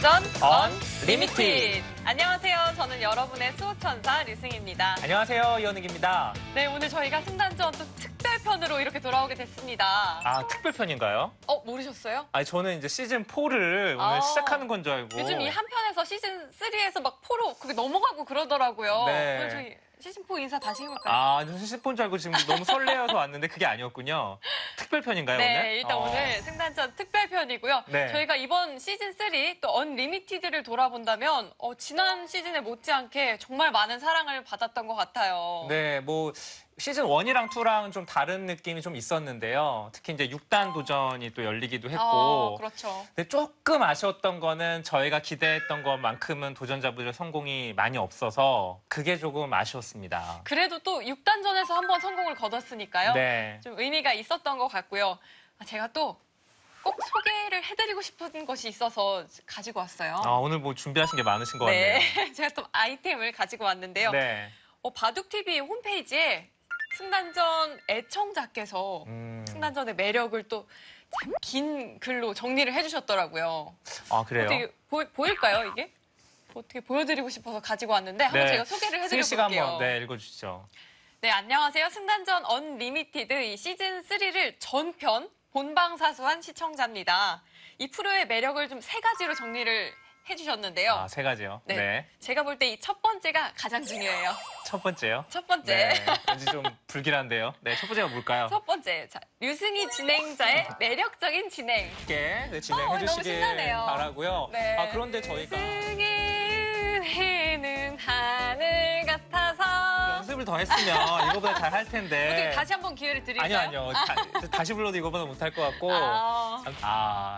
도전 언리미티드. 안녕하세요. 저는 여러분의 수호천사 류승희입니다. 안녕하세요. 이현욱입니다. 네, 오늘 저희가 승단전 또 특별편으로 이렇게 돌아오게 됐습니다. 아, 특별편인가요? 모르셨어요? 아니, 저는 이제 시즌 4를 오늘 시작하는 건 줄 알고. 요즘 이 한 편에서 시즌 3에서 막 4로 그게 넘어가고 그러더라고요. 네. 오늘 저희 시즌 4 인사 다시 해볼까요? 아, 저 시즌 4인 줄 알고 지금 너무 설레어서 왔는데 그게 아니었군요. 특별편인가요, 오늘? 네, 일단 오늘 승단전 특별편이고요. 네. 저희가 이번 시즌 3 또 언리미티드를 돌아본다면 지난 시즌에 못지않게 정말 많은 사랑을 받았던 것 같아요. 네, 뭐 시즌 1이랑 2랑 좀 다른 느낌이 좀 있었는데요. 특히 이제 6단 도전이 또 열리기도 했고. 그렇죠. 근데 조금 아쉬웠던 거는 저희가 기대했던 것만큼은 도전자분들의 성공이 많이 없어서 그게 조금 아쉬웠습니다. 그래도 또 6단전에서 한번 성공을 거뒀으니까요. 네. 좀 의미가 있었던 것 같고요. 제가 또 꼭 소개를 해드리고 싶은 것이 있어서 가지고 왔어요. 오늘 뭐 준비하신 게 많으신 것 같네요. 네, 제가 또 아이템을 가지고 왔는데요. 네. 바둑TV 홈페이지에 승단전 애청자께서 승단전의 매력을 또 참 긴 글로 정리를 해주셨더라고요. 아, 그래요? 어떻게 보일까요, 이게? 어떻게 보여드리고 싶어서 가지고 왔는데 한번 제가 소개를 해드려 승희 볼게요. 씨가 한번 읽어주시죠. 네, 안녕하세요. 승단전 언리미티드 이 시즌 3를 전편 본방사수한 시청자입니다. 이 프로의 매력을 좀 3가지로 정리를 해주셨는데요. 아, 3가지요? 네. 제가 볼 때 이 첫 번째가 가장 중요해요. 첫 번째요? 첫 번째. 네. 왠지 좀 불길한데요. 네, 첫 번째가 뭘까요? 첫 번째. 자, 류승희 진행자의 매력적인 진행. 함께 너무 진행해 주시길 신나네요. 바라고요. 네. 그런데 저희가 류승희의 은혜는 하늘 같아서. 연습을 더 했으면 이거보다 잘 할 텐데. 어떻게 다시 한번 기회를 드릴까요? 아니요. 다시 불러도 이거보다 못할 것 같고.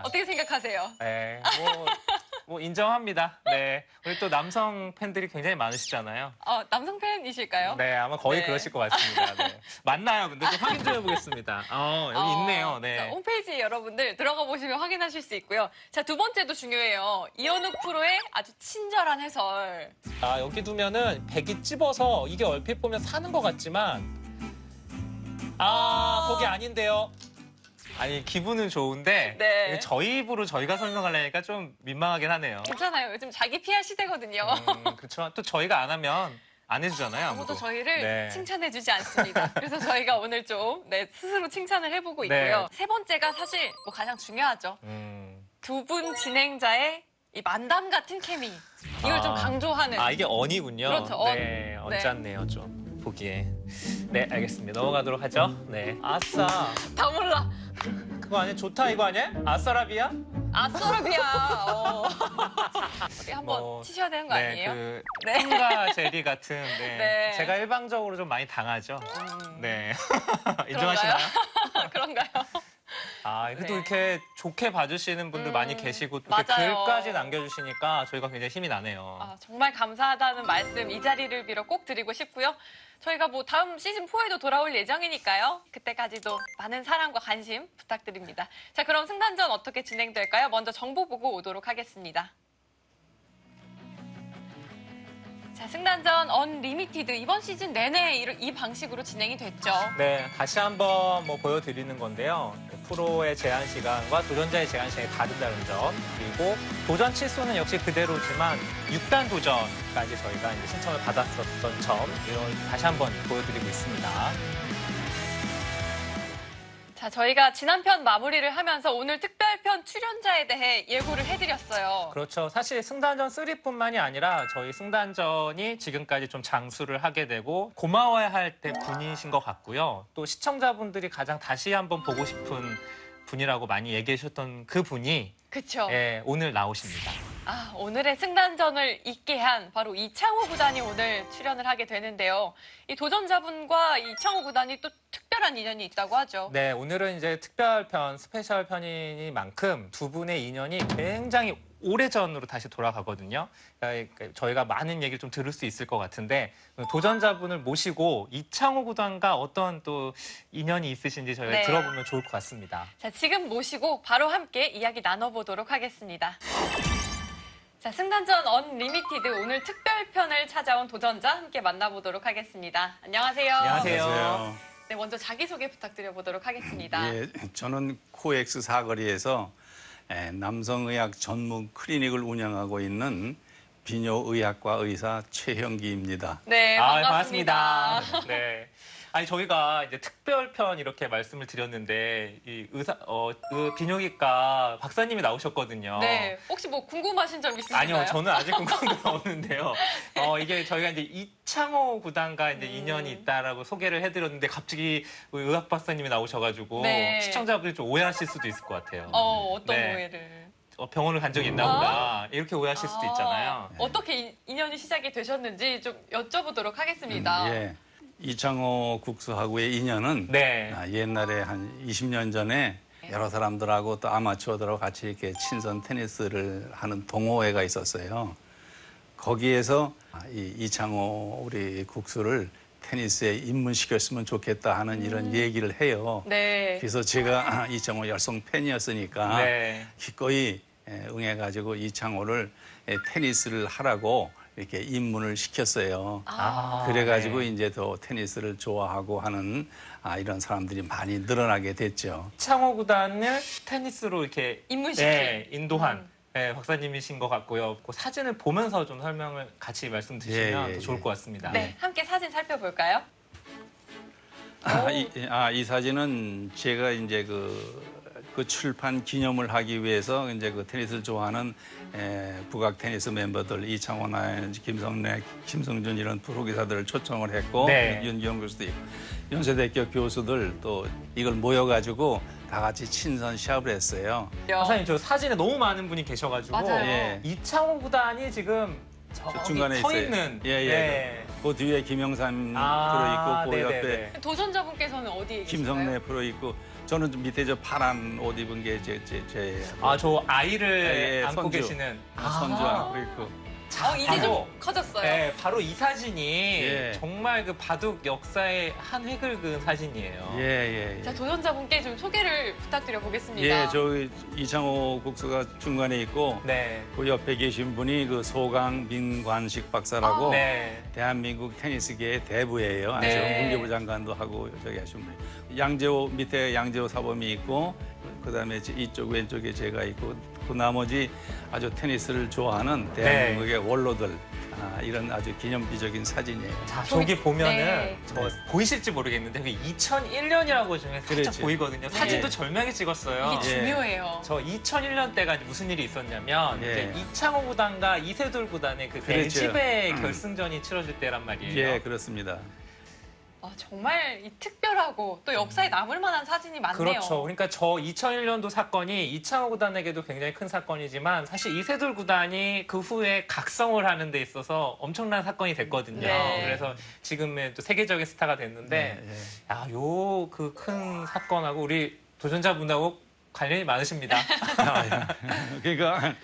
어떻게 생각하세요? 네, 뭐 인정합니다. 네, 우리 또 남성 팬들이 굉장히 많으시잖아요. 남성 팬이실까요? 네, 아마 거의 네. 그러실 것 같습니다. 네. 맞나요? 근데 좀 확인 좀 해보겠습니다. 여기 있네요. 네. 자, 홈페이지 여러분들 들어가 보시면 확인하실 수 있고요. 자, 두 번째도 중요해요. 이현욱 프로의 아주 친절한 해설. 여기 두면은 백이 찝어서 이게 얼핏 보면 사는 것 같지만 거기 아닌데요. 아니, 기분은 좋은데 네. 저희 입으로 저희가 설명하려니까 좀 민망하긴 하네요. 괜찮아요. 요즘 자기 PR 시대거든요. 그렇죠. 또 저희가 안 하면 안 해주잖아요. 아무도 저희를 네. 칭찬해주지 않습니다. 그래서 저희가 오늘 좀 스스로 칭찬을 해보고 있고요. 네. 세 번째가 사실 뭐 가장 중요하죠. 두 분 진행자의 이 만담 같은 케미. 이걸 좀 강조하는. 이게 언이군요. 그렇죠, 언. 네, 언짢네요, 좀 보기에. 네, 알겠습니다. 넘어가도록 하죠. 네. 아싸. 다 몰라. 그거 아니야? 좋다 이거 아니야? 아싸라비아? 아싸라비아. 어디 한번 치셔야 되는 거 아니에요? 네. 콩과 제리 같은. 네. 네. 제가 일방적으로 좀 많이 당하죠. 네. 인정하시나요? 그런가요? 그래도 네. 이렇게 좋게 봐주시는 분들 많이 계시고 이렇게 맞아요. 글까지 남겨주시니까 저희가 굉장히 힘이 나네요. 정말 감사하다는 말씀 이 자리를 빌어 꼭 드리고 싶고요. 저희가 뭐 다음 시즌 4에도 돌아올 예정이니까요. 그때까지도 많은 사랑과 관심 부탁드립니다. 자, 그럼 승단전 어떻게 진행될까요? 먼저 정보 보고 오도록 하겠습니다. 자, 승단전 언리미티드 이번 시즌 내내 이 방식으로 진행이 됐죠. 네, 다시 한번 보여드리는 건데요. 프로의 제한 시간과 도전자의 제한 시간이 다르다는 점, 그리고 도전 치수는 역시 그대로지만 6단 도전까지 저희가 이제 신청을 받았었던 점, 이걸 다시 한번 보여드리고 있습니다. 자, 저희가 지난 편 마무리를 하면서 오늘 특별편 출연자에 대해 예고를 해드렸어요. 그렇죠. 사실 승단전 3뿐만이 아니라 저희 승단전이 지금까지 좀 장수를 하게 되고 고마워야 할 때 분이신 것 같고요. 또 시청자분들이 가장 다시 한번 보고 싶은 분이라고 많이 얘기해 주셨던 그 분이 그쵸. 오늘 나오십니다. 오늘의 승단전을 있게 한 바로 이창호 구단이 오늘 출연을 하게 되는데요. 이 도전자분과 이창호 구단이 또 특별한 인연이 있다고 하죠. 네, 오늘은 이제 특별편, 스페셜 편이니만큼 두 분의 인연이 굉장히 오래전으로 다시 돌아가거든요. 그러니까 저희가 많은 얘기를 좀 들을 수 있을 것 같은데 도전자분을 모시고 이창호 구단과 어떤 또 인연이 있으신지 저희가 들어보면 좋을 것 같습니다. 자, 지금 모시고 바로 함께 이야기 나눠보도록 하겠습니다. 자, 승단전 언리미티드 오늘 특별편을 찾아온 도전자 함께 만나보도록 하겠습니다. 안녕하세요. 안녕하세요. 네, 먼저 자기소개 부탁드려보도록 하겠습니다. 예, 저는 코엑스 사거리에서 남성의학 전문 클리닉을 운영하고 있는 비뇨의학과 의사 최형기입니다. 네, 반갑습니다. 네. 아니 저희가 이제 특별편 이렇게 말씀을 드렸는데 이 비뇨기과 박사님이 나오셨거든요. 네, 혹시 뭐 궁금하신 점 있으신가요? 아니요, 저는 아직 궁금한 건 없는데요. 이게 저희가 이제 이창호 구단과 이제 인연이 있다라고 소개를 해드렸는데 갑자기 우리 의학 박사님이 나오셔가지고 네. 시청자분들이 좀 오해하실 수도 있을 것 같아요. 어떤 네. 오해를? 병원을 간 적이 있나 보다 이렇게 오해하실 수도 있잖아요. 어떻게 인연이 시작이 되셨는지 좀 여쭤보도록 하겠습니다. 예. 이창호 국수하고의 인연은 네. 옛날에 한 20년 전에 여러 사람들하고 또 아마추어들하고 같이 이렇게 친선 테니스를 하는 동호회가 있었어요. 거기에서 이창호 우리 국수를 테니스에 입문시켰으면 좋겠다 하는 이런 얘기를 해요. 네. 그래서 제가 이창호 열성 팬이었으니까 네. 기꺼이 응해가지고 이창호를 테니스를 하라고 이렇게 입문을 시켰어요. 그래가지고 네. 이제 더 테니스를 좋아하고 하는 이런 사람들이 많이 늘어나게 됐죠. 이창호 구단을 테니스로 이렇게 입문시킨. 네, 인도한 네, 박사님이신 것 같고요. 그 사진을 보면서 좀 설명을 같이 말씀 드리면 예, 더 좋을 것 같습니다. 네, 함께 사진 살펴볼까요? 이 사진은 제가 이제 그 출판 기념을 하기 위해서 이제 그 테니스를 좋아하는 북악 테니스 멤버들 이창호, 김성래, 김성준 이런 프로기사들을 초청을 했고 네. 윤기영 교수도 있고 연세대학교 교수들 또 이걸 모여가지고 다 같이 친선 시합을 했어요. 박사님 저 사진에 너무 많은 분이 계셔가지고 맞아요. 예. 이창호 구단이 지금 저 중간에 서 있어요. 있는 예. 네. 그 뒤에 김영삼 프로 있고 그 옆에 네네네. 도전자분께서는 어디에 계신가요? 김성래 프로 있고 저는 좀 밑에 저 파란 옷 입은 게 제 저 아이를 예, 안고 선주. 계시는 선주 안고 있고. 이제 바로, 좀 커졌어요. 네, 바로 이 사진이 예. 정말 그 바둑 역사의 한 획을 그은 사진이에요. 예. 자, 도전자분께 좀 소개를 부탁드려 보겠습니다. 예, 저 이창호 국수가 중간에 있고 네. 그 옆에 계신 분이 그 소강 민관식 박사라고 네. 대한민국 테니스계의 대부예요. 아주 네. 문교부 장관도 하고 저기 하신 분. 양재호 밑에 양재호 사범이 있고 그다음에 이쪽 왼쪽에 제가 있고 그 나머지 아주 테니스를 좋아하는 대한민국의 원로들 이런 아주 기념비적인 사진이에요. 자, 저기 보면은 네. 저 보이실지 모르겠는데 2001년이라고 좀 살짝 그렇지. 보이거든요. 사진도 예. 절명히 찍었어요. 이게 중요해요. 저 2001년 때가 무슨 일이 있었냐면 예. 이제 이창호 구단과 이세돌 구단의 그 그렇죠. LG배 결승전이 치러질 때란 말이에요. 예, 그렇습니다. 정말 이 특별하고 또 역사에 남을 만한 사진이 많네요. 그렇죠. 그러니까 저 2001년도 사건이 이창호 구단에게도 굉장히 큰 사건이지만 사실 이세돌 구단이 그 후에 각성을 하는 데 있어서 엄청난 사건이 됐거든요. 네. 그래서 지금의 또 세계적인 스타가 됐는데 요 그 큰 사건하고 우리 도전자분하고 관련이 많으십니다. 그러니까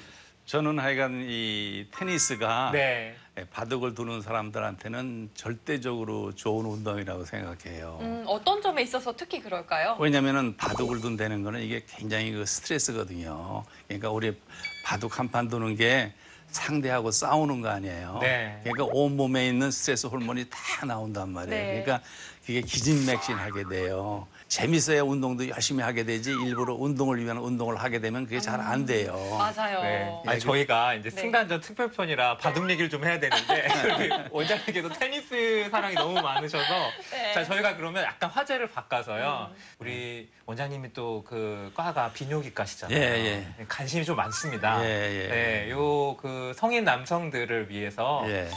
저는 하여간 이 테니스가 네. 바둑을 두는 사람들한테는 절대적으로 좋은 운동이라고 생각해요. 어떤 점에 있어서 특히 그럴까요? 왜냐면은 바둑을 둔다는 거는 이게 굉장히 그 스트레스거든요. 그러니까 우리 바둑 한 판 두는 게 상대하고 싸우는 거 아니에요. 네. 그러니까 온몸에 있는 스트레스 호르몬이 다 나온단 말이에요. 네. 그러니까 그게 기진맥진하게 돼요. 재밌어야 운동도 열심히 하게 되지 일부러 운동을 위한 운동을 하게 되면 그게 잘 안 돼요. 맞아요. 네. 아니, 저희가 이제 네. 승단전 특별편이라 바둑 얘기를 좀 해야 되는데 우리 원장님께도 테니스 사랑이 너무 많으셔서 네. 자 저희가 그러면 약간 화제를 바꿔서요. 우리 원장님이 또 그 과가 비뇨기과시잖아요. 예. 관심이 좀 많습니다. 예. 네, 요 그 성인 남성들을 위해서 예.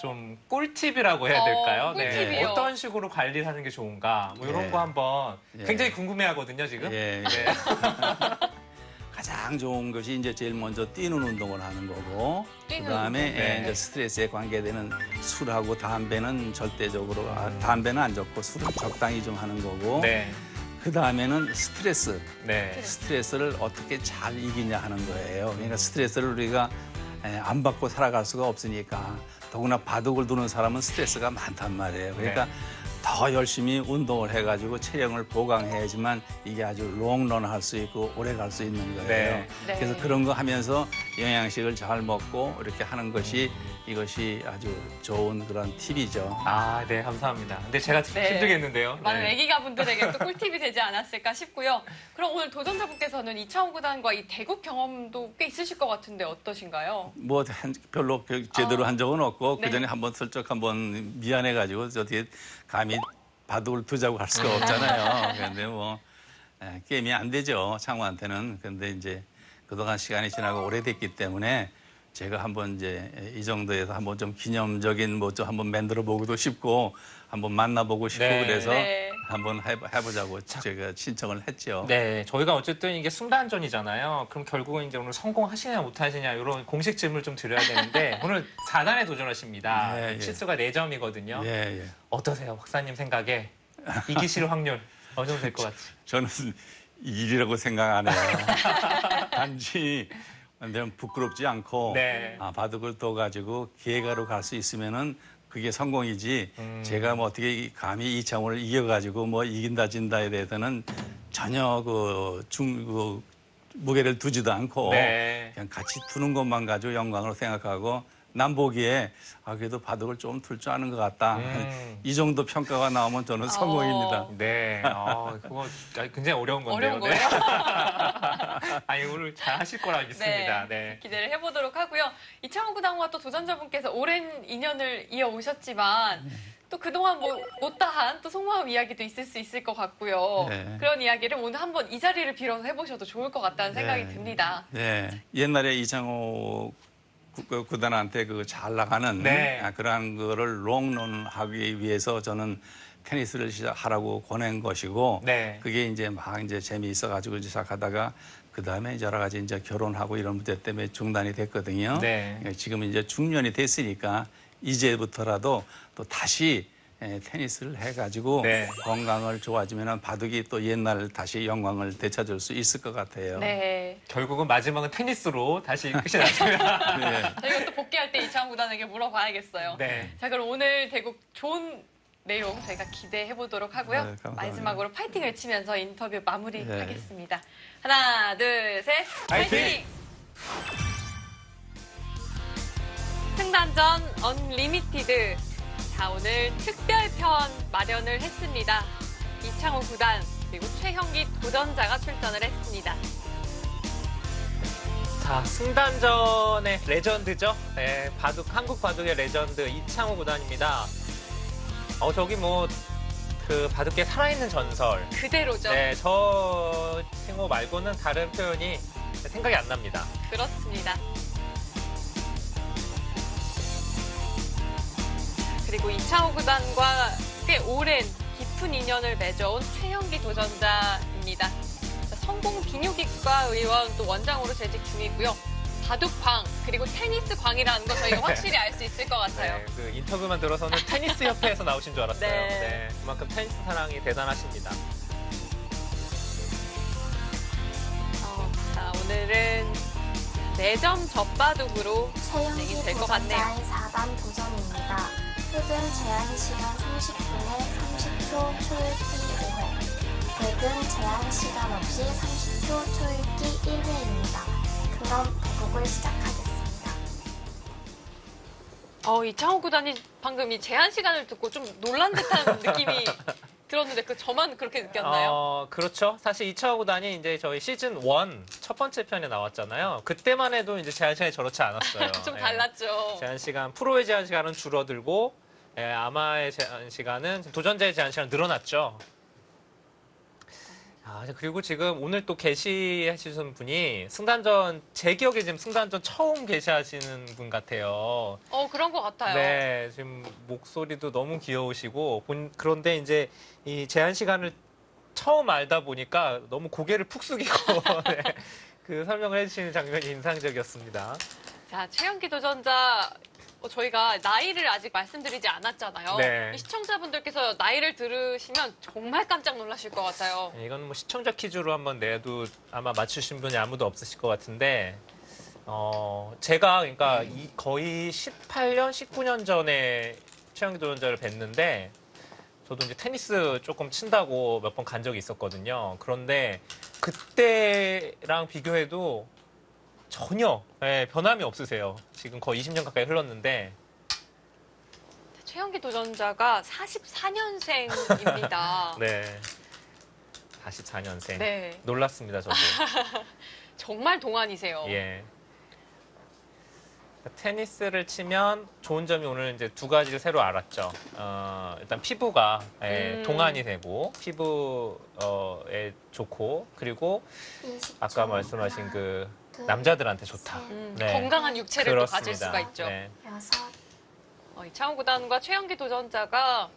좀 꿀팁이라고 해야 될까요? 꿀팁이요. 어떤 식으로 관리를 하는 게 좋은가? 뭐 이런 예. 거 한번 예. 굉장히 궁금해하거든요 지금. 예. 네. 가장 좋은 것이 이제 제일 먼저 뛰는 운동을 하는 거고 뛰는 그다음에 운동, 네. 이제 스트레스에 관계되는 술하고 담배는 절대적으로 담배는 안 좋고 술은 적당히 좀 하는 거고 네. 그다음에는 스트레스 네. 스트레스를 어떻게 잘 이기냐 하는 거예요. 그러니까 스트레스를 우리가 안 받고 살아갈 수가 없으니까 더구나 바둑을 두는 사람은 스트레스가 많단 말이에요. 그러니까 더 열심히 운동을 해가지고 체력을 보강해야지만 이게 아주 롱런 할 수 있고 오래 갈 수 있는 거예요. 네. 네. 그래서 그런 거 하면서 영양식을 잘 먹고 이렇게 하는 것이 이것이 아주 좋은 그런 팁이죠. 아, 네, 감사합니다. 근데 제가 네. 힘들겠는데요. 많은 네. 애기가분들에게 또 꿀팁이 되지 않았을까 싶고요. 그럼 오늘 도전자분께서는 이창호 구단과 이 대국 경험도 꽤 있으실 것 같은데 어떠신가요? 뭐 별로 제대로 한 적은 없고 네. 그전에 한번 슬쩍 한번 미안해가지고 어떻게 감히 바둑을 두자고 할 수가 없잖아요. 그런데 뭐 게임이 안 되죠, 창호한테는. 근데 이제 그동안 시간이 지나고 오래됐기 때문에 제가 한번 이제 이 정도에서 한번 좀 기념적인 뭐 좀 한번 만들어 보고도 싶고 한번 만나보고 싶고 네. 그래서 네. 한번 해보자고 제가 신청을 했죠. 네, 저희가 어쨌든 이게 순반전이잖아요. 그럼 결국은 이제 오늘 성공하시냐 못하시냐 이런 공식 질문을 좀 드려야 되는데 오늘 4단에 도전하십니다. 예, 예. 치수가 4점이거든요. 예, 예. 어떠세요, 박사님 생각에 이기실 확률 어느 정도 될 것 같아요? 저는 일이라고 생각 안 해요. 단지 내가 부끄럽지 않고 네. 바둑을 둬가지고 기회가로 갈 수 있으면은 그게 성공이지. 제가 뭐 어떻게 감히 이창호를 이겨가지고 뭐 이긴다 진다에 대해서는 전혀 그 무게를 두지도 않고 네. 그냥 같이 두는 것만 가지고 영광으로 생각하고 남 보기에 그래도 바둑을 좀 둘 줄 아는 것 같다. 이 정도 평가가 나오면 저는 성공입니다. 네, 그거 굉장히 어려운 건데요. 어려운 거예요? 아니, 오늘 잘 하실 거라 믿습니다. 네. 기대를 해보도록 하고요. 이창호 구단과 또 도전자분께서 오랜 인연을 이어오셨지만 또 그동안 뭐 못다한 또 속마음 이야기도 있을 것 같고요. 네. 그런 이야기를 오늘 한번 이 자리를 빌어서 해보셔도 좋을 것 같다는 생각이 네. 듭니다. 네. 옛날에 이창호 구단한테 잘 나가는 네. 그러한 거를 롱런 하기 위해서 저는 테니스를 시작하라고 권한 것이고 네. 그게 이제 막 이제 재미있어 가지고 시작하다가 그 다음에 여러 가지 이제 결혼하고 이런 문제 때문에 중단이 됐거든요. 네. 지금 이제 중년이 됐으니까 이제부터라도 또 다시 테니스를 해가지고 네. 건강을 좋아지면 바둑이 또 옛날 다시 영광을 되찾을 수 있을 것 같아요. 네. 결국은 마지막은 테니스로 다시 끝이 났습니다. 네. 저희가 또 복귀할 때 이창호 구단에게 물어봐야겠어요. 네. 자, 그럼 오늘 대국 좋은 내용 저희가 기대해 보도록 하고요. 네, 감사합니다. 마지막으로 파이팅을 치면서 인터뷰 마무리하겠습니다. 네. 하나, 둘, 셋, 파이팅! 파이팅! 승단전 언리미티드. 자, 오늘 특별편 마련을 했습니다. 이창호 구단 그리고 최형기 도전자가 출전을 했습니다. 자, 승단전의 레전드죠. 네, 한국 바둑의 레전드 이창호 구단입니다. 저기 그 바둑계 살아있는 전설. 그대로죠. 네, 저 칭호 말고는 다른 표현이 생각이 안 납니다. 그렇습니다. 그리고 이창호 구단과 꽤 오랜 깊은 인연을 맺어온 최형기 도전자입니다. 성공 비뇨기과 의원 또 원장으로 재직 중이고요. 바둑광 그리고 테니스 광이라는 거 저희가 확실히 알 수 있을 것 같아요. 네, 그 인터뷰만 들어서는 테니스 협회에서 나오신 줄 알았어요. 네. 네, 그만큼 테니스 사랑이 대단하십니다. 자, 오늘은 4점 젖바둑으로 진행이 최영기 될 것 같네요. 도전자의 4단 도전입니다. 흑은 제한 시간 30분에 30초 초읽기 5회, 백은 제한 시간 없이 30초 초읽기 1회입니다. 그럼 대국을 시작하겠습니다. 이창호 구단이 방금 이 제한 시간을 듣고 좀 놀란 듯한 느낌이 들었는데 저만 그렇게 느꼈나요? 그렇죠. 사실 이창호 구단이 이제 저희 시즌 1 첫 번째 편에 나왔잖아요. 그때만 해도 이제 제한 시간이 저렇지 않았어요. 좀 네. 달랐죠. 제한 시간, 프로의 제한 시간은 줄어들고, 아마의 제한 시간은, 도전자의 제한 시간은 늘어났죠. 그리고 지금 오늘 또 게시하시는 분이 승단전, 제 기억에 지금 승단전 처음 게시하시는 분 같아요. 그런 것 같아요. 네, 지금 목소리도 너무 귀여우시고, 그런데 이제 이 제한 시간을 처음 알다 보니까 너무 고개를 푹 숙이고, 네, 그 설명을 해주시는 장면이 인상적이었습니다. 자, 최영기 도전자 저희가 나이를 아직 말씀드리지 않았잖아요. 네. 이 시청자분들께서 나이를 들으시면 정말 깜짝 놀라실 것 같아요. 네, 이건 시청자 퀴즈로 한번 내도 아마 맞추신 분이 아무도 없으실 것 같은데, 제가 그러니까 거의 18년, 19년 전에 최영기 도전자를 뵀는데, 저도 이제 테니스 조금 친다고 몇 번 간 적이 있었거든요. 그런데 그때랑 비교해도 전혀 변함이 없으세요. 지금 거의 20년 가까이 흘렀는데 최영기 도전자가 44년생입니다. 네. 44년생. 네. 놀랐습니다, 저도. 정말 동안이세요. 예. 테니스를 치면 좋은 점이 오늘 이제 두 가지를 새로 알았죠. 일단 피부가 동안이 되고 피부에 좋고 그리고 20초. 아까 말씀하신 그 둘, 남자들한테 좋다. 셋, 네. 건강한 육체를 또 가질 그렇습니다. 수가 있죠. 네. 여섯, 이창호 구단과 최영기 도전자가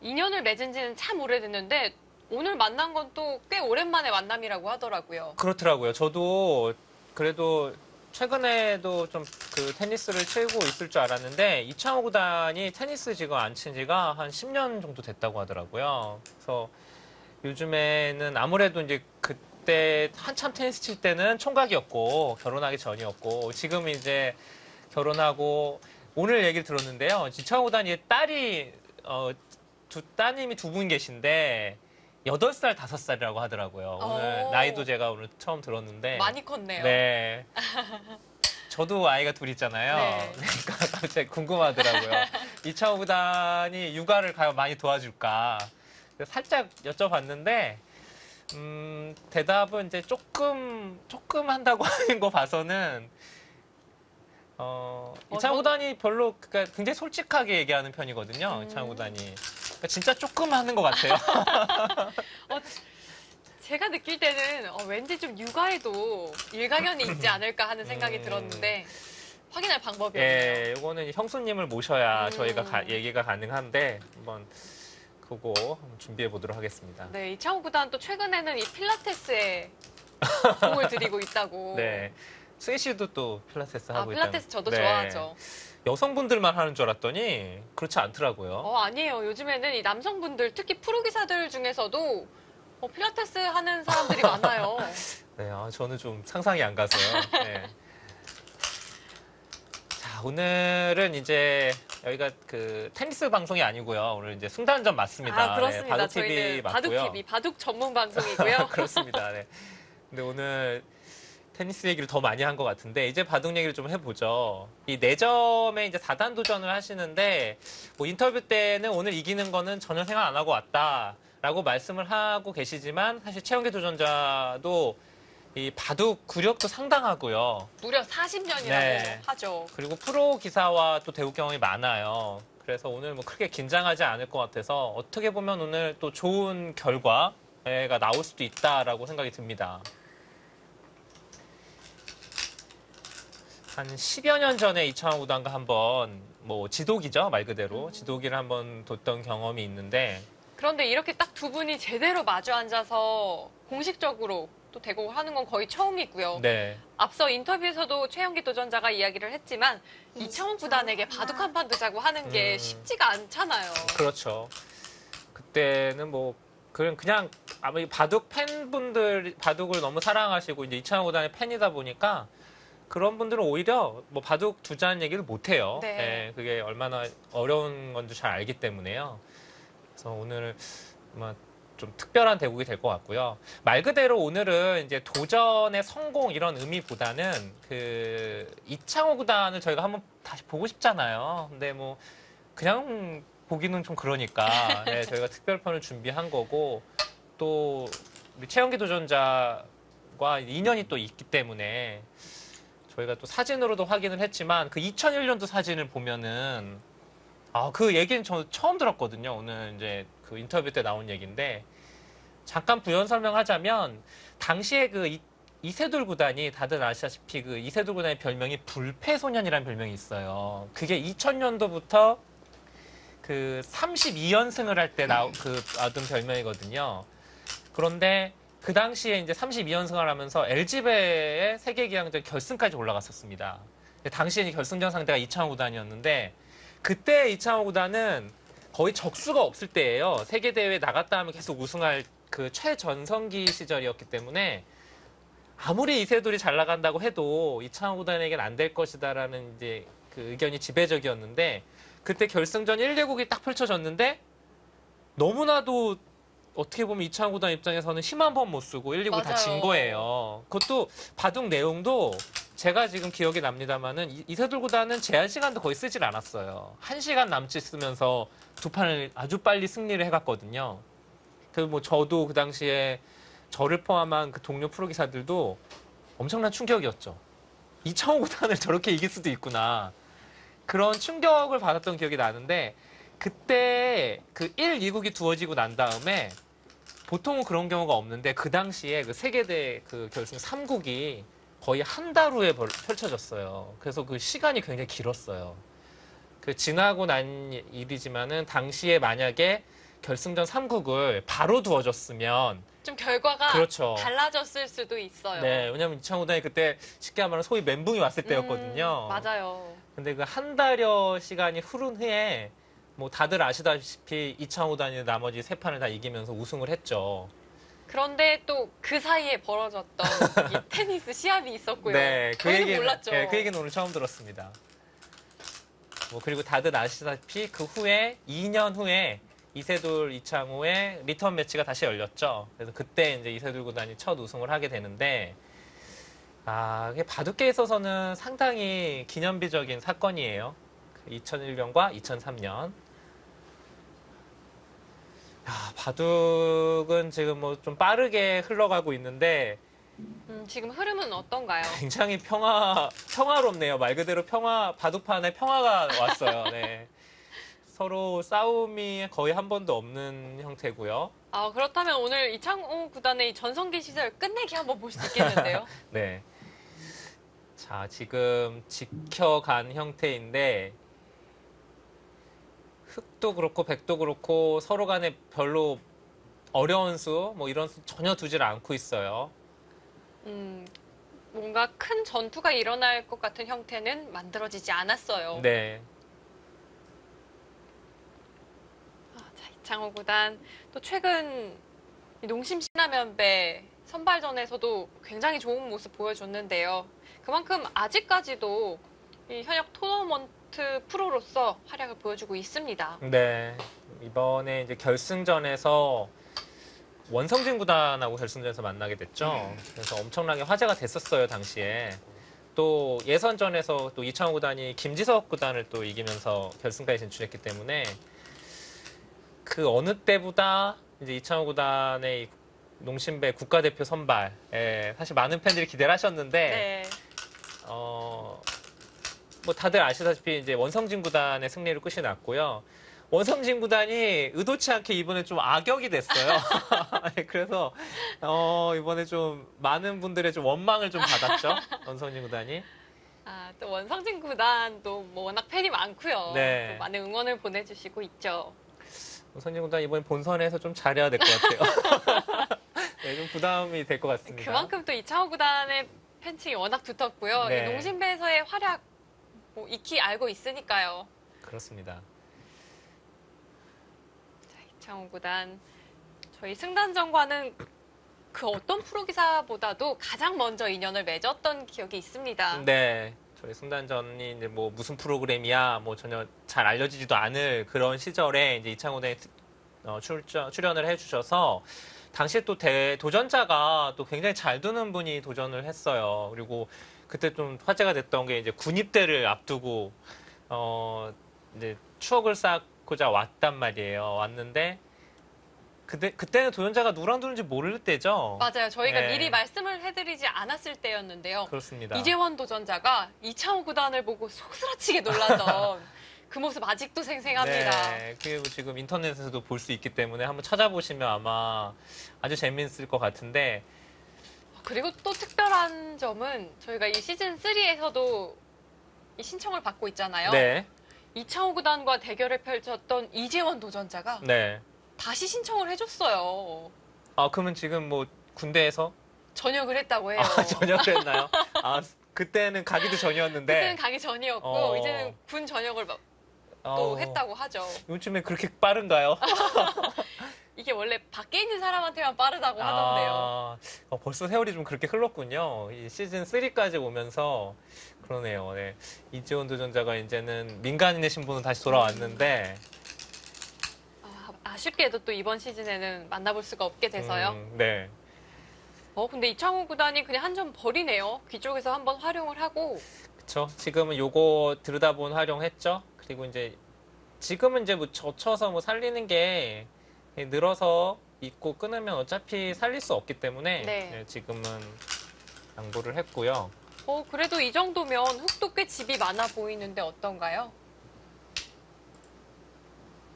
인연을 맺은 지는 참 오래됐는데 오늘 만난 건 또 꽤 오랜만에 만남이라고 하더라고요. 그렇더라고요. 저도 그래도 최근에도 좀 그 테니스를 치고 있을 줄 알았는데 이창호 구단이 테니스 지금 안 친 지가 한 10년 정도 됐다고 하더라고요. 그래서 요즘에는 아무래도 이제 그때 한참 테니스 칠 때는 총각이었고 결혼하기 전이었고 지금 이제 결혼하고 오늘 얘기를 들었는데요. 이창호 구단이 딸이 따님이 두 분 계신데 8살, 5살이라고 하더라고요. 오늘 오. 나이도 제가 오늘 처음 들었는데 많이 컸네요. 네. 저도 아이가 둘 있잖아요. 네. 그러니까 갑자기 궁금하더라고요. 이창호 구단이 육아를 과연 많이 도와줄까? 그래서 살짝 여쭤봤는데 대답은 이제 조금 한다고 하는 거 봐서는 이창호 구단이 별로 그러니까 굉장히 솔직하게 얘기하는 편이거든요. 이창호 구단이. 그러니까 진짜 조금 하는 것 같아요. 제가 느낄 때는 왠지 좀 육아에도 일가견이 있지 않을까 하는 생각이 들었는데 확인할 방법이 없네요. 예, 이거는 형수님을 모셔야 저희가 음. 얘기가 가능한데 한번 그거 한번 준비해 보도록 하겠습니다. 네, 이창호 구단 또 최근에는 이 필라테스에 공을 들이고 있다고. 네. 수희 씨도 또 필라테스 하고 필라테스 있다는. 저도 네. 좋아하죠. 여성분들만 하는 줄 알았더니 그렇지 않더라고요. 아니에요. 요즘에는 이 남성분들, 특히 프로기사들 중에서도 필라테스 하는 사람들이 많아요. 네, 저는 좀 상상이 안 가서요. 네. 자, 오늘은 이제 여기가 그 테니스 방송이 아니고요. 오늘 이제 승단전 맞습니다. 그렇습니다. 네, 바둑 TV 저희는 맞고요. 바둑 TV, 바둑 전문 방송이고요. 그렇습니다. 네. 근데 오늘 테니스 얘기를 더 많이 한 것 같은데 이제 바둑 얘기를 좀 해보죠. 이 4점에 이제 4단 도전을 하시는데 뭐 인터뷰 때는 오늘 이기는 거는 전혀 생각 안 하고 왔다라고 말씀을 하고 계시지만 사실 최영기 도전자도 이 바둑 구력도 상당하고요. 무려 40년이라고 네. 하죠. 그리고 프로 기사와 또 대국 경험이 많아요. 그래서 오늘 뭐 크게 긴장하지 않을 것 같아서 어떻게 보면 오늘 또 좋은 결과가 나올 수도 있다라고 생각이 듭니다. 한 10여 년 전에 이창호 구단과 한번 뭐 지도기죠, 말 그대로. 지도기를 한번 뒀던 경험이 있는데 그런데 이렇게 딱 두 분이 제대로 마주 앉아서 공식적으로 또 대국을 하는 건 거의 처음이고요. 네. 앞서 인터뷰에서도 최영기 도전자가 이야기를 했지만 이창호 구단에게 바둑 한 판 두자고 하는 게 쉽지가 않잖아요. 그렇죠. 그때는 뭐 그냥 아마 바둑 팬분들 바둑을 너무 사랑하시고 이제 이창호 구단의 팬이다 보니까 그런 분들은 오히려 뭐 바둑 두자는 얘기를 못 해요. 네. 네, 그게 얼마나 어려운 건지 잘 알기 때문에요. 그래서 오늘 아마 좀 특별한 대국이 될 것 같고요. 말 그대로 오늘은 이제 도전의 성공 이런 의미보다는 그 이창호 구단을 저희가 한번 다시 보고 싶잖아요. 근데 뭐 그냥 보기는 좀 그러니까 네, 저희가 특별편을 준비한 거고 또 우리 최영기 도전자와 인연이 또 있기 때문에 저희가 또 사진으로도 확인을 했지만 그 2001년도 사진을 보면은 그 얘기는 저 처음 들었거든요. 오늘 이제 그 인터뷰 때 나온 얘기인데 잠깐 부연 설명하자면 당시에 그 이세돌 구단이 다들 아시다시피 그 이세돌 구단의 별명이 불패소년이라는 별명이 있어요. 그게 2000년도부터 그 32연승을 할 때 얻은 별명이거든요. 그런데 그 당시에 이제 32연승을 하면서 LG배의 세계기량전 결승까지 올라갔었습니다. 당시에 결승전 상대가 이창호 구단이었는데 그때 이창호 구단은 거의 적수가 없을 때예요. 세계대회에 나갔다 하면 계속 우승할 그 최전성기 시절이었기 때문에 아무리 이세돌이 잘 나간다고 해도 이창호 구단에게는 안 될 것이다라는 이제 그 의견이 지배적이었는데 그때 결승전 1개국이 딱 펼쳐졌는데 너무나도 어떻게 보면 이창호 구단 입장에서는 힘 한 번 못 쓰고 1, 2구 다 진 맞아요. 거예요. 그것도 바둑 내용도 제가 지금 기억이 납니다만은 이세돌 구단은 제한 시간도 거의 쓰질 않았어요. 1시간 남짓 쓰면서 두 판을 아주 빨리 승리를 해갔거든요. 그 뭐 저도 그 당시에 저를 포함한 그 동료 프로기사들도 엄청난 충격이었죠. 이창호 구단을 저렇게 이길 수도 있구나. 그런 충격을 받았던 기억이 나는데 그때 그 1, 2국이 두어지고 난 다음에 보통은 그런 경우가 없는데 그 당시에 그 세계대 그 결승 3국이 거의 한 달 후에 펼쳐졌어요. 그래서 그 시간이 굉장히 길었어요. 그 지나고 난 일이지만은 당시에 만약에 결승전 3국을 바로 두어졌으면 좀 결과가 그렇죠. 달라졌을 수도 있어요. 네, 왜냐면 이창호 구단이 그때 쉽게 말하면 소위 멘붕이 왔을 때였거든요. 맞아요. 근데 그 한 달여 시간이 흐른 후에 뭐 다들 아시다시피 이창호 구단이 나머지 세 판을 다 이기면서 우승을 했죠. 그런데 또 그 사이에 벌어졌던 이 테니스 시합이 있었고요. 네, 저희는 몰랐죠. 네, 그 얘기는 오늘 처음 들었습니다. 뭐 그리고 다들 아시다시피 그 후에 2년 후에 이세돌, 이창호의 리턴 매치가 다시 열렸죠. 그래서 그때 이제 이세돌 구단이 첫 우승을 하게 되는데, 이게 바둑계에 있어서는 상당히 기념비적인 사건이에요. 2001년과 2003년. 바둑은 지금 뭐 좀 빠르게 흘러가고 있는데, 지금 흐름은 어떤가요? 굉장히 평화롭네요. 말 그대로 바둑판에 평화가 왔어요. 네. 서로 싸움이 거의 한 번도 없는 형태고요. 그렇다면 오늘 이창호 구단의 이 전성기 시절 끝내기 한번 볼 수 있겠는데요? 네. 자, 지금 지켜간 형태인데 흑도 그렇고 백도 그렇고 서로 간에 별로 어려운 수, 뭐 이런 수 전혀 두질 않고 있어요. 뭔가 큰 전투가 일어날 것 같은 형태는 만들어지지 않았어요. 네. 자, 이창호 구단 또 최근 이 농심 신라면배 선발전에서도 굉장히 좋은 모습 보여줬는데요. 그만큼 아직까지도 이 현역 토너먼트 프로로서 활약을 보여주고 있습니다. 네. 이번에 이제 결승전에서 원성진 구단하고 결승전에서 만나게 됐죠. 그래서 엄청나게 화제가 됐었어요, 당시에. 또 예선전에서 또 이창호 구단이 김지석 구단을 또 이기면서 결승까지 진출했기 때문에 그 어느 때보다 이제 이창호 구단의 농심배 국가대표 선발에 사실 많은 팬들이 기대를 하셨는데 네. 뭐 다들 아시다시피 이제 원성진 구단의 승리를 끝이 났고요. 원성진 구단이 의도치 않게 이번에 좀 악역이 됐어요. 그래서 이번에 좀 많은 분들의 좀 원망을 좀 받았죠. 원성진 구단이. 또 원성진 구단도 뭐 워낙 팬이 많고요. 네. 또 많은 응원을 보내주시고 있죠. 원성진 구단 이번에 본선에서 좀 잘해야 될 것 같아요. 네, 좀 부담이 될 것 같습니다. 그만큼 또 이창호 구단의 팬층이 워낙 두텁고요. 네. 이 농심배에서의 활약 뭐 익히 알고 있으니까요. 그렇습니다. 이창호 구단 저희 승단전과는 그 어떤 프로기사보다도 가장 먼저 인연을 맺었던 기억이 있습니다. 네. 저희 승단전이 이제 뭐 무슨 프로그램이야 뭐 전혀 잘 알려지지도 않을 그런 시절에 이제 이창호 대에 출연을 해주셔서 당시에 또 도전자가 또 굉장히 잘 두는 분이 도전을 했어요. 그리고 그때 좀 화제가 됐던 게 이제 군입대를 앞두고 이제 추억을 쌓고자 왔단 말이에요. 왔는데 그때는 도전자가 누구랑 두는지 모를 때죠. 맞아요. 저희가 네. 미리 말씀을 해드리지 않았을 때였는데요. 그렇습니다. 이재원 도전자가 이창호 구단을 보고 속쓰러치게 놀라던 그 모습 아직도 생생합니다. 네, 그게 지금 인터넷에서도 볼 수 있기 때문에 한번 찾아보시면 아마 아주 재미있을 것 같은데 그리고 또 특별한 점은 저희가 이 시즌 3에서도 이 신청을 받고 있잖아요. 네, 이창호 구단과 대결을 펼쳤던 이재원 도전자가 네. 다시 신청을 해줬어요. 그러면 지금 뭐 군대에서 전역을 했다고 해요. 전역을 했나요? 그때는 가기도 전이었는데 그때는 가기 전이었고 이제는 군 전역을 또 했다고 하죠. 요즘에 그렇게 빠른가요? 이게 원래 밖에 있는 사람한테만 빠르다고 하던데요. 벌써 세월이 좀 그렇게 흘렀군요. 이 시즌 3까지 오면서 그러네요. 네. 이재원 도전자가 이제는 민간인의 신분으로 다시 돌아왔는데 아쉽게도 또 이번 시즌에는 만나볼 수가 없게 돼서요. 네. 근데 이창호 구단이 그냥 한 점 버리네요. 뒤쪽에서 한번 활용을 하고. 그렇죠. 지금은 요거 들여다본 활용했죠. 그리고 이제 지금은 이제 뭐 젖혀서 뭐 살리는 게 늘어서 있고 끊으면 어차피 살릴 수 없기 때문에 네. 네, 지금은 양보를 했고요. 그래도 이 정도면 흙도 꽤 집이 많아 보이는데 어떤가요?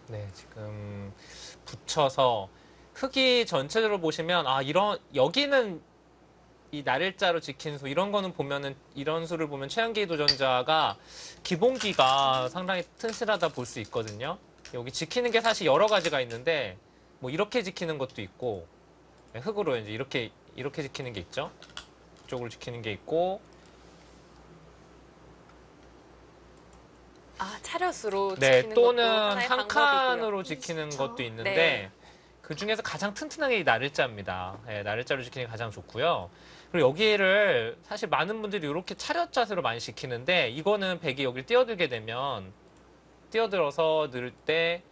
네, 지금 붙여서 흙이 전체적으로 보시면 여기는 이 날일자로 지킨 수 이런 거는 보면은 이런 수를 보면 최한기 도전자가 기본기가 상당히 튼실하다 볼 수 있거든요. 여기 지키는 게 사실 여러 가지가 있는데 뭐 이렇게 지키는 것도 있고 네, 흙으로 이제 이렇게 지키는 게 있죠. 이쪽으로 지키는 게 있고 차렷으로 네, 지키는 또는 것도 하나의 한 방법이고요. 칸으로 지키는 그렇죠. 것도 있는데 네. 그 중에서 가장 튼튼하게 이 나를자입니다. 네, 나를자로 지키는 게 가장 좋고요. 그리고 여기를 사실 많은 분들이 이렇게 차렷 자세로 많이 지키는데 이거는 백이 여기를 뛰어들게 되면 뛰어들어서 넣을 때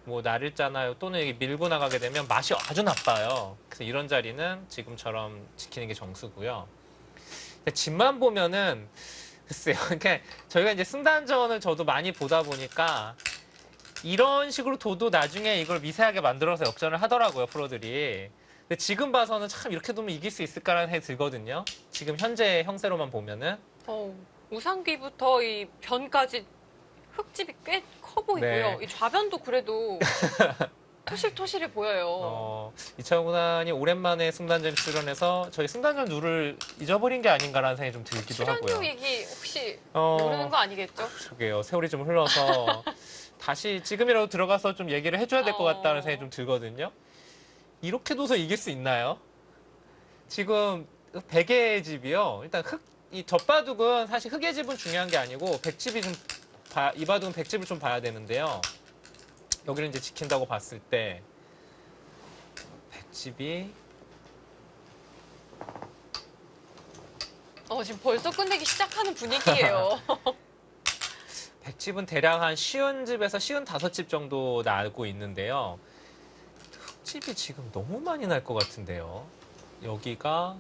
뭐 나를자나 또는 여기 밀고 나가게 되면 맛이 아주 나빠요. 그래서 이런 자리는 지금처럼 지키는 게 정수고요. 근데 집만 보면은 글쎄요. 그러니까 저희가 이제 승단전을 저도 많이 보다 보니까 이런 식으로 둬도 나중에 이걸 미세하게 만들어서 역전을 하더라고요, 프로들이. 근데 지금 봐서는 참 이렇게 두면 이길 수 있을까라는 생각이 들거든요. 지금 현재 형세로만 보면은. 우상귀부터 이 변까지 흙집이 꽤 커 보이고요. 네. 이 좌변도 그래도 토실토실해 보여요. 이창호 구단이 오랜만에 승단전 출연해서 저희 승단전 룰을 잊어버린 게 아닌가라는 생각이 좀 들기도 하고요. 출연료 얘기 혹시 모르는 거 아니겠죠? 그러게요. 세월이 좀 흘러서 다시 지금이라도 들어가서 좀 얘기를 해줘야 될 것 같다는 생각이 좀 들거든요. 이렇게 둬서 이길 수 있나요? 지금 백의 집이요. 일단 이 젖바둑은 사실 흙의 집은 중요한 게 아니고 백집이 이 바둑은 백집을 좀 봐야 되는데요. 여기를 이제 지킨다고 봤을 때 백집이 지금 벌써 끝내기 시작하는 분위기예요. 백집은 대략 한 쉬운 집에서 쉬운 5집 정도 나고 있는데요. 흙집이 지금 너무 많이 날 것 같은데요. 여기가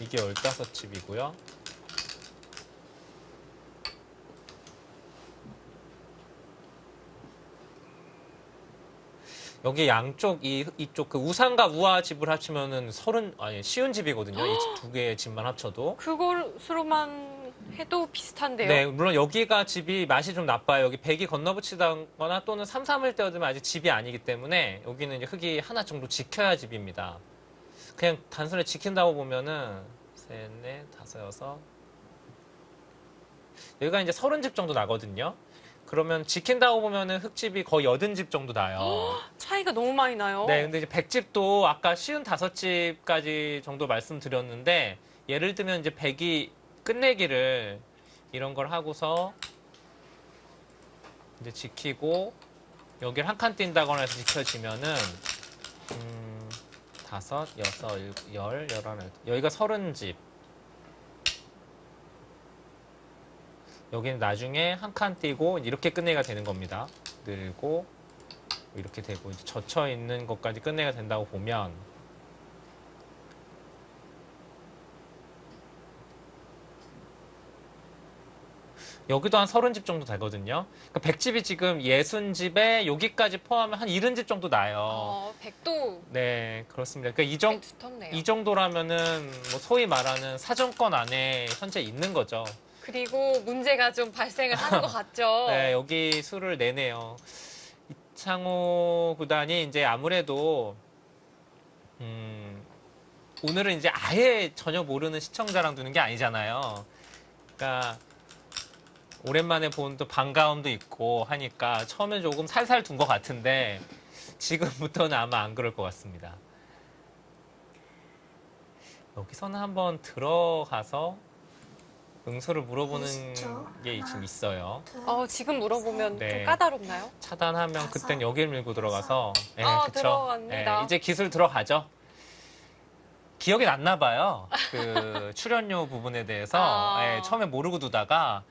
이게 15집이고요. 여기 양쪽 이쪽 그 우상과 우하 집을 합치면은 쉬운 집이거든요. 이 두 개의 집만 합쳐도. 그것으로만 해도 비슷한데요. 네, 물론 여기가 집이 맛이 좀 나빠요. 여기 백이 건너붙이거나 또는 3-3을 떼어두면 아직 집이 아니기 때문에 여기는 이제 흙이 하나 정도 지켜야 집입니다. 그냥 단순히 지킨다고 보면은 3, 4, 5, 6 여기가 이제 30집 정도 나거든요. 그러면 지킨다고 보면은 흙집이 거의 80집 정도 나요. 차이가 너무 많이 나요. 네, 근데 이제 백집도 아까 쉬운 5집까지 정도 말씀드렸는데 예를 들면 이제 백이 끝내기를 이런 걸 하고서 이제 지키고 여기를 한 칸 뛴다거나 해서 지켜지면은 5, 6, 7, 10, 11 여기가 30집 여기는 나중에 한 칸 띄고 이렇게 끝내기가 되는 겁니다. 늘고 이렇게 되고 이제 젖혀 있는 것까지 끝내기가 된다고 보면 여기도 한 30집 정도 되거든요. 그러니까 100집이 지금 60집에 여기까지 포함하면 한 70집 정도 나요. 백도 네, 그렇습니다. 그러니까 꽤 두텁네요. 이 정도라면은 뭐 소위 말하는 사정권 안에 현재 있는 거죠. 그리고 문제가 좀 발생을 하는 것 같죠. 네, 여기 수를 내네요. 이창호 구단이 이제 아무래도 오늘은 이제 아예 전혀 모르는 시청자랑 두는 게 아니잖아요. 그러니까 오랜만에 본 또 반가움도 있고 하니까 처음에 조금 살살 둔 것 같은데 지금부터는 아마 안 그럴 것 같습니다. 여기서는 한번 들어가서 응수를 물어보는 20초. 게 지금 있어요. 지금 물어보면 네. 좀 까다롭나요? 차단하면 그땐 여길 밀고 들어가서 네, 그쵸? 들어갑니다. 네, 이제 기술 들어가죠. 기억이 났나 봐요. 그 출연료 부분에 대해서 아. 네, 처음에 모르고 두다가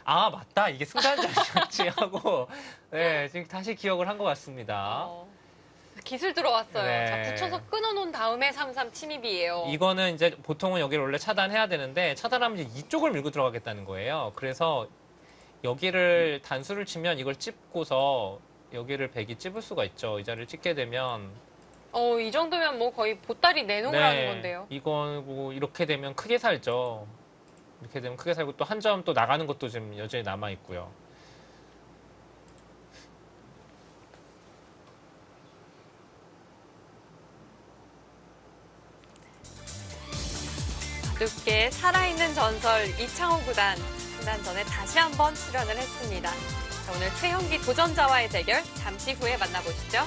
아, 맞다. 이게 승단전이었지 하고 네, 지금 다시 기억을 한 것 같습니다. 기술 들어왔어요. 네. 자, 붙여서 끊어놓은 다음에 3-3 침입이에요. 이거는 이제 보통은 여기를 원래 차단해야 되는데 차단하면 이제 이쪽을 밀고 들어가겠다는 거예요. 그래서 여기를 단수를 치면 이걸 찝고서 여기를 백이 찝을 수가 있죠. 이 자리를 찝게 되면 이 정도면 뭐 거의 보따리 내놓으라는 네, 건데요. 이건 뭐 이렇게 되면 크게 살죠. 이렇게 되면 크게 살고 또 한 점 또 나가는 것도 지금 여전히 남아 있고요. 가볍게 살아있는 전설 이창호 구단 승단전에 다시 한번 출연을 했습니다. 자, 오늘 최형기 도전자와의 대결 잠시 후에 만나보시죠.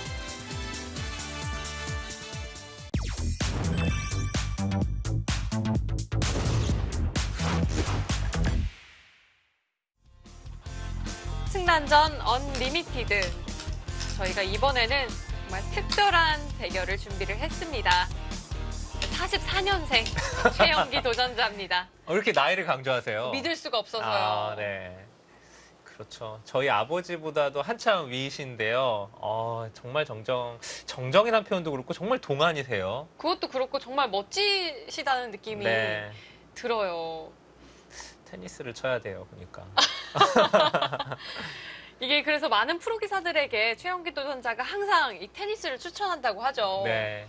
승단전 언리미티드. 저희가 이번에는 정말 특별한 대결을 준비를 했습니다. 44년생 최영기 도전자입니다. 이렇게 나이를 강조하세요? 믿을 수가 없어서요. 아, 네. 그렇죠. 저희 아버지보다도 한참 위이신데요. 정말 정정이라는 표현도 그렇고 정말 동안이세요. 그것도 그렇고 정말 멋지시다는 느낌이 네. 들어요. 테니스를 쳐야 돼요, 그러니까. 이게 그래서 많은 프로 기사들에게 최영기 도전자가 항상 이 테니스를 추천한다고 하죠. 네.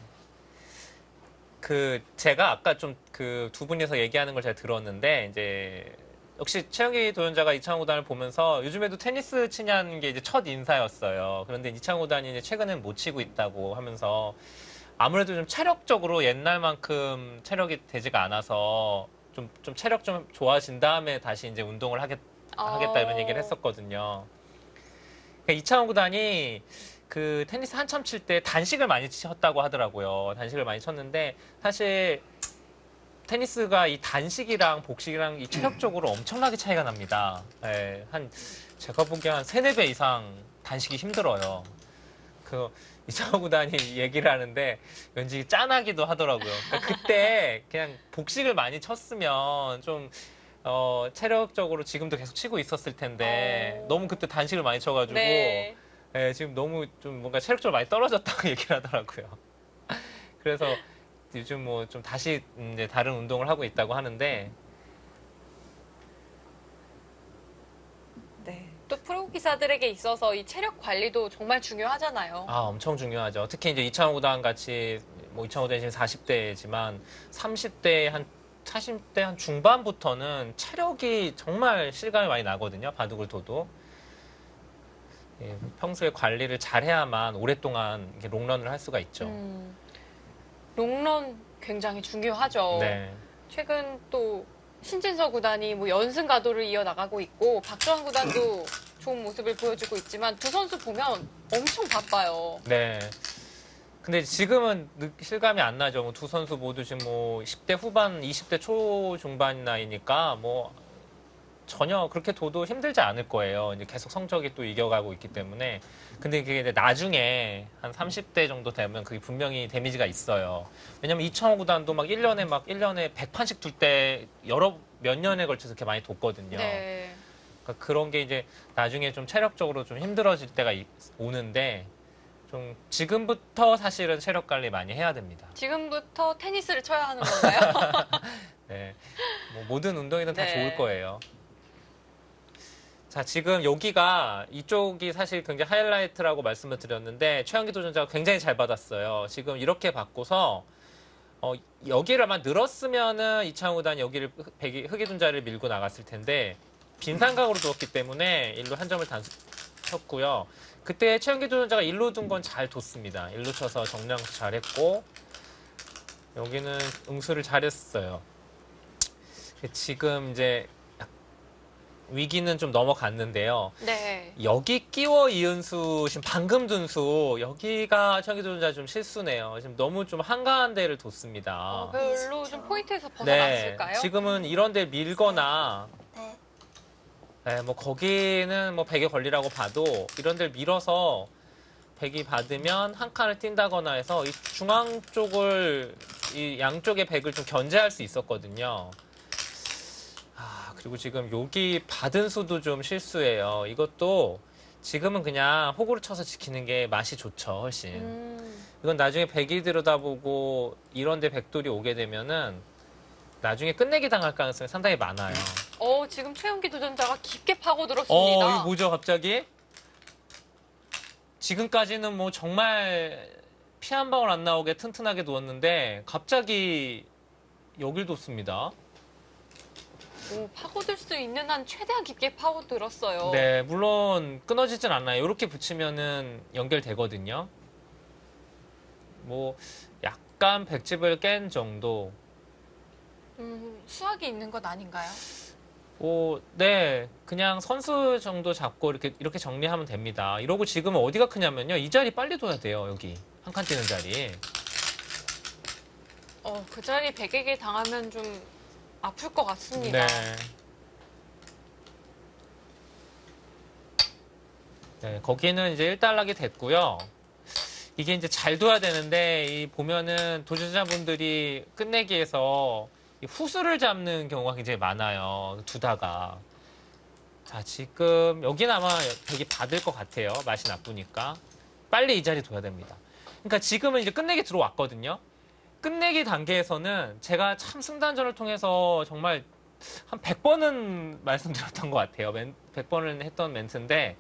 제가 아까 좀 두 분이서 얘기하는 걸 제가 들었는데, 이제, 역시 최영기 도전자가 이창호 구단을 보면서 요즘에도 테니스 치냐는 게 이제 첫 인사였어요. 그런데 이창호 구단이 이제 최근엔 못 치고 있다고 하면서 아무래도 좀 체력적으로 옛날만큼 체력이 되지가 않아서 좀 체력 좀 좋아진 다음에 다시 이제 운동을 하겠다 이런 얘기를 했었거든요. 그러니까 이창호 구단이 테니스 한참 칠 때 단식을 많이 쳤다고 하더라고요. 단식을 많이 쳤는데 사실 테니스가 이 단식이랑 복식이랑 이 체력적으로 엄청나게 차이가 납니다. 네, 제가 보기에 한 3-4배 이상 단식이 힘들어요. 이창호 구단이 얘기를 하는데 왠지 짠하기도 하더라고요. 그러니까 그때 그냥 복식을 많이 쳤으면 좀 체력적으로 지금도 계속 치고 있었을 텐데 너무 그때 단식을 많이 쳐가지고 네. 네, 지금 너무 좀 뭔가 체력적으로 많이 떨어졌다고 얘기를 하더라고요. 그래서 요즘 뭐 좀 다시 이제 다른 운동을 하고 있다고 하는데 네. 또 프로 기사들에게 있어서 이 체력 관리도 정말 중요하잖아요. 엄청 중요하죠. 특히 이제 이창호 구단 같이 뭐 이창호 구단이 지금 40대지만 30대 40대 한 중반부터는 체력이 정말 실감이 많이 나거든요. 바둑을 둬도. 예, 평소에 관리를 잘해야만 오랫동안 이렇게 롱런을 할 수가 있죠. 롱런 굉장히 중요하죠. 네. 최근 또 신진서 구단이 뭐 연승 가도를 이어나가고 있고 박주환 구단도 좋은 모습을 보여주고 있지만 두 선수 보면 엄청 바빠요. 네. 근데 지금은 실감이 안 나죠. 뭐 두 선수 모두 지금 뭐 10대 후반, 20대 초중반 나이니까 뭐 전혀 그렇게 둬도 힘들지 않을 거예요. 이제 계속 성적이 또 이겨가고 있기 때문에. 근데 그게 이제 나중에 한 30대 정도 되면 그게 분명히 데미지가 있어요. 왜냐면 이창호 구단도 막 1년에 100판씩 둘 때 몇 년에 걸쳐서 이렇게 많이 뒀거든요. 네. 그러니까 그런 게 이제 나중에 좀 체력적으로 좀 힘들어질 때가 오는데 좀 지금부터 사실은 체력 관리 많이 해야 됩니다. 지금부터 테니스를 쳐야 하는 건가요? 네. 뭐 모든 운동이든 다 네. 좋을 거예요. 자, 지금 이쪽이 사실 굉장히 하이라이트라고 말씀을 드렸는데 최영기 도전자가 굉장히 잘 받았어요. 지금 이렇게 바꿔서 여기를 아마 늘었으면은 이창호 구단이 여기를 흑이 둔자를 밀고 나갔을 텐데 빈삼각으로 두었기 때문에 일로 한 점을 쳤고요. 그때 최영기 도전자가 일로 둔 건 잘 뒀습니다. 일로 쳐서 정리하면서 잘했고 여기는 응수를 잘했어요. 지금 이제 위기는 좀 넘어갔는데요. 네. 여기 끼워 이은수 지금 방금 둔 수 여기가 최영기 도전자 좀 실수네요. 지금 너무 좀 한가한 데를 뒀습니다. 별로 좀 포인트에서 벗어났을까요? 지금은 이런 데 밀거나 네. 네, 뭐 거기는 뭐 백에 걸리라고 봐도 이런 데를 밀어서 백이 받으면 한 칸을 뛴다거나 해서 이 중앙 쪽을 이 양쪽의 백을 좀 견제할 수 있었거든요. 그리고 지금 여기 받은 수도 좀 실수예요. 이것도 지금은 그냥 호구를 쳐서 지키는 게 맛이 좋죠, 훨씬. 이건 나중에 백이 들여다보고 이런데 백돌이 오게 되면은 나중에 끝내기 당할 가능성이 상당히 많아요. 지금 최은기 도전자가 깊게 파고들었습니다. 이거 뭐죠, 갑자기? 지금까지는 뭐 정말 피 한 방울 안 나오게 튼튼하게 누웠는데 갑자기 여길 뒀습니다. 파고들 수 있는 한 최대한 깊게 파고들었어요. 네, 물론 끊어지진 않아요. 이렇게 붙이면은 연결되거든요. 뭐 약간 백집을 깬 정도. 수학이 있는 것 아닌가요? 네, 그냥 선수 정도 잡고 이렇게 정리하면 됩니다. 이러고 지금은 어디가 크냐면요. 이 자리 빨리 둬야 돼요, 여기. 한 칸 뛰는 자리. 그 자리 백에게 당하면 좀 아플 것 같습니다. 네. 네, 거기는 이제 1단락이 됐고요. 이게 이제 잘 둬야 되는데, 보면은 도전자분들이 끝내기에서 이 후수를 잡는 경우가 굉장히 많아요. 두다가. 자, 지금 여기는 아마 백이 받을 것 같아요. 맛이 나쁘니까. 빨리 이 자리 둬야 됩니다. 그러니까 지금은 이제 끝내기 들어왔거든요. 끝내기 단계에서는 제가 참 승단전을 통해서 정말 한 100번은 말씀드렸던 것 같아요. 100번을 했던 멘트인데